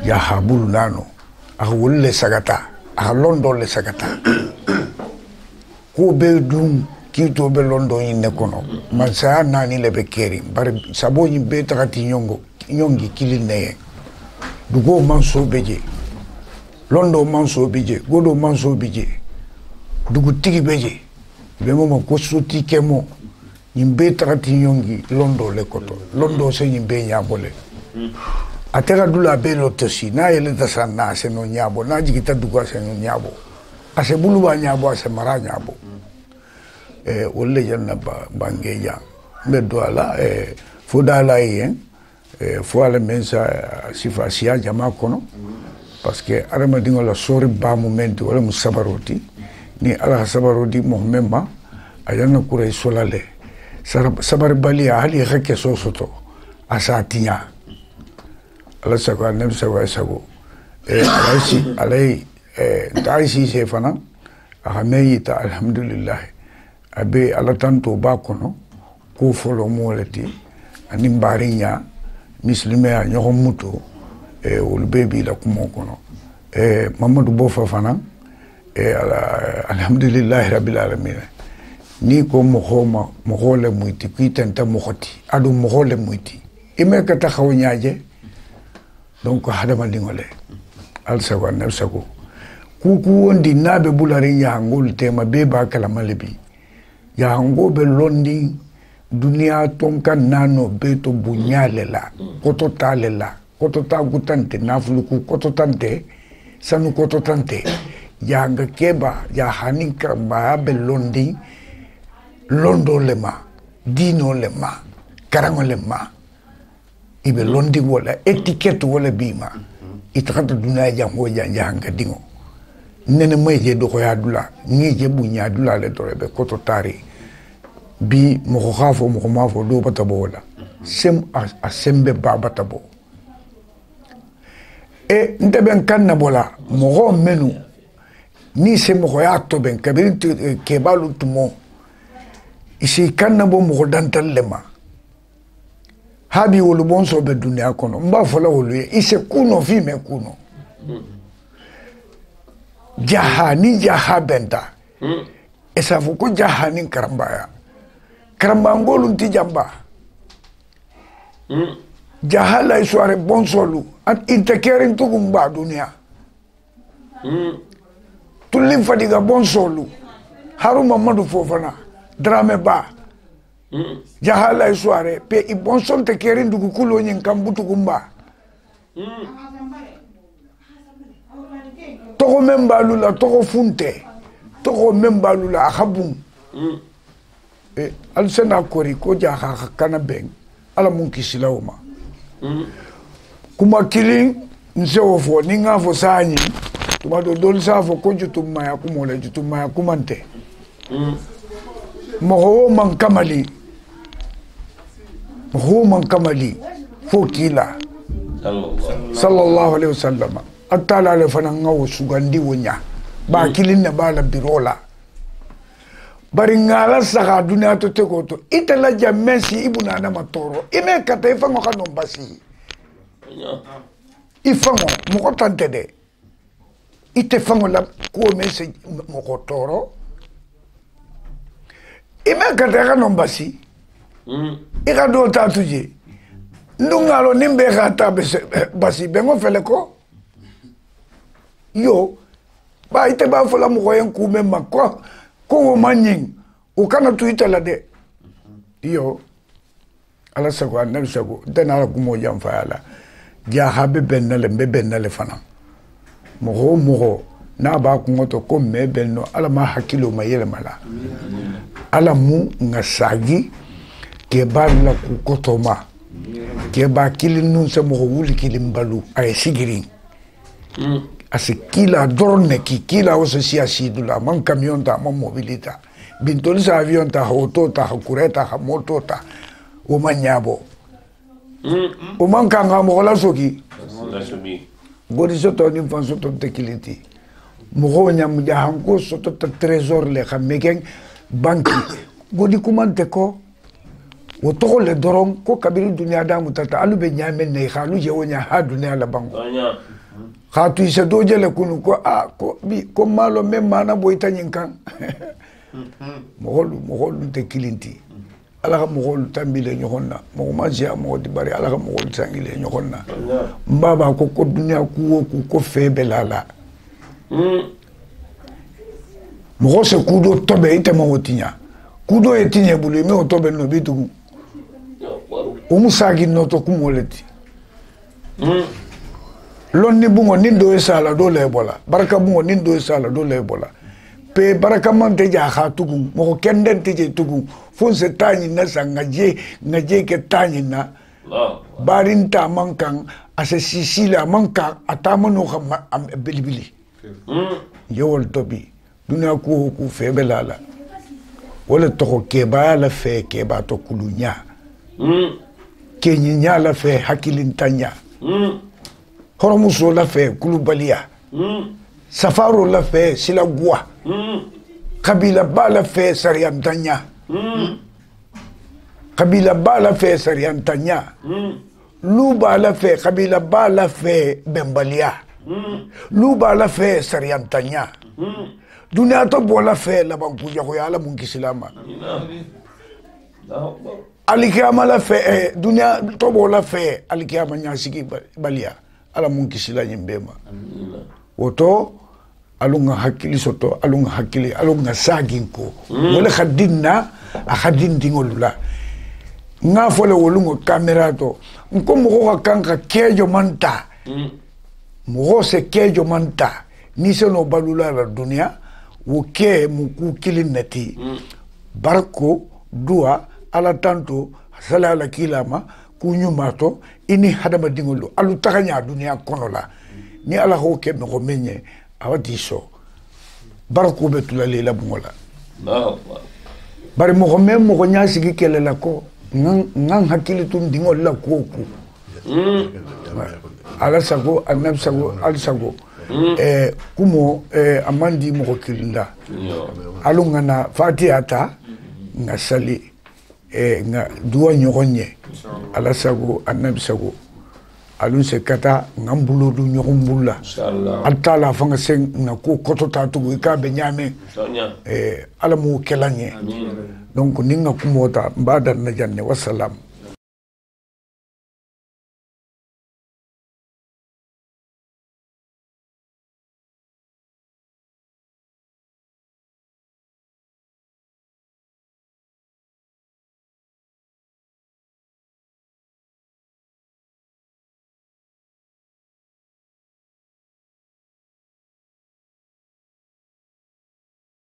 jaha bulu nano wulle sagata londo le sagata ko be dum kito be londo yinne kono man sa nani le be keri bar sabo ni be takati nyongi kilinne dugo manso beje londo manso beje godo manso beje dugu tigi beje be mo ko suti kemo yimbe takati nyongi londo le koto londo se yimbe nyabole atera dula be lotosi na yele tasana se no nyabo na jigita dugo se no nyabo ase bulu ba nyabo ase mara nyabo wolle janna bangeja be doala fodala yen fo ala mensa sifasia jama kono parce que arama dingo la sori ba momento wala musabaroti ni ala sabaroti mohmemba ayana kurai solale sabar bali ali khake sosoto asatinya ala sago nem sago alai daisi sefana ahameyita alhamdulillah abe ala tanto ba kono ko folo molati ani mbarinya muslime a nyogo muto ul bebi la kumo kono mamadou bofa fana alhamdulillah rabbil alamin ni ko mo hole muyti kitenta mo khoti adu mo hole muyti ime ka taxaw ñaaje donc hadama dingole al sago ne sago kuku wondi nabe bulari ya ngol tema be ba kala malebi ya ngo be londi dunia tonka nano beto bunyale la koto tale la koto ta gutante nafuluku koto tante sanu koto tante ya nga keba ya haninka ba be londi londo lema dino lema karango lema ibe londi wala etiquette wala bima itakata dunia jango janga dingo nene meje do ko yadula ni je bunya dula le dorebe koto tari bi mo khafo mo mafo do batabo wala sem a sembe babatabo e ndeben kanna bola mo menu ni se mo ya to ben kabin ke balu tumo isi kanna bo mo dantal lema habi wolu bonso be dunia kono mba fola wolu ise kuno fi me kuno jahani jahabenta esa fuko jahani karambaya karambangolu nti jamba jahala isware bonsolu at intakering tugumba dunia tulim fadiga bonsolu haruma madu fofana drame ba jahala isware pe i bonsol te kerin dugu kulo nyin kambutu gumba toko membalu la toko funte toko membalu la akhabum al sena kori ko jaha kana beng ala mun kisilawma kuma killing nsewo fo ninga fo sanyi tuma do dol sa fo ko jutuma ya kumola jutuma ya kumante mo man kamali fo kila sallallahu alaihi wasallam atala le fana ngawo sugandi wonya ba kilin na bala birola bari ngala saka dunia to tekoto itala jamesi ibuna na matoro ime kata ifango kano basi ifango moko tantede ite fango la ko mese moko toro ime kata kano basi ika do tatuje ndungalo nimbe kata basi bengo feleko yo ba ite ba fola moko yen kume makko ko manyin o kana tuita la de yo ala sago annabi sago dana la kumo jam faala ja habe bennale fana mo na ba ku ngoto ko me benno ala ma hakilo ma yele mala ala mu ngasagi ke ba la ku kotoma ke ba kilinu se mo wuli kilimbalu ay sigirin asikila dorne kila osesia sidula man camion ta man mobilita bintol sa avion ta auto ta kureta ha moto ta o manyabo o man kanga mo la soki godi soto ni fan soto tekiliti mo nyam ja hanko soto ta trésor le khamegen banki godi kumante ko o to le doron ko kabiru dunya da mutata alu be nyamen ne khalu je wonya ha dunya la banko khatu isa doje le kunu ko malo memana boyta nyinkan mogolu te kilinti ala ka mogolu tambile nyokonna mo majia mo di bari ala ka mogolu tangile nyokonna mbaba ko dunia ko febelala mo se kudo tobe ite mo wotinya kudo etinye bulu me otobe no bitu o musagi no to kumoleti lonni bungo nindo esala do lebola baraka bungo nindo esala do lebola pe baraka mante ja khatugu mo kenden tije tugu fonse tani na ngaje ke tani na barinta mankan ase sisila manka atamano belibili yowol tobi duna ku febelala wala to ke ba la fe ke ba to kulunya ke nyinya la fe hakilintanya horomuso la fe kulubalia safaro la fe silagua kabila ba la fe sariantanya kabila ba la fe sariantanya luba la fe kabila ba la fe bembalia luba la fe sariantanya dunia to bola fe la bankuja ko yala mun kisilama alikiyama la fe dunia to bola fe alikiyama nyasiki balia ala mun kisila nyimbema woto alunga hakili soto alunga hakili alunga saginko wala khadinna akhadin dingolula nga fole wolungo camera to nko mo ka kanka kejo manta mo se kejo manta ni se no balula la dunia wo ke mu ku kilin nati barko dua ala tanto sala la kilama ku nyumato ini hadama dingolo alu takanya dunia kono la ni ala ho ke me ko menye awati so barko betula lela bungola bari mo ko mem mo ko nyasi ki kelela ko ngang hakili tum dingol la ko ala sago anam sago al sago kumo amandi mo ko kilinda alunga na fatiata nga sali nga duwa nyogonye ala sago anam sago alun se kata ngambulo du nyogumbulla inshallah atala fanga sen na ko koto tatu ka be nyame ala mo kelanye donc ninga kumota mbada na janne wassalam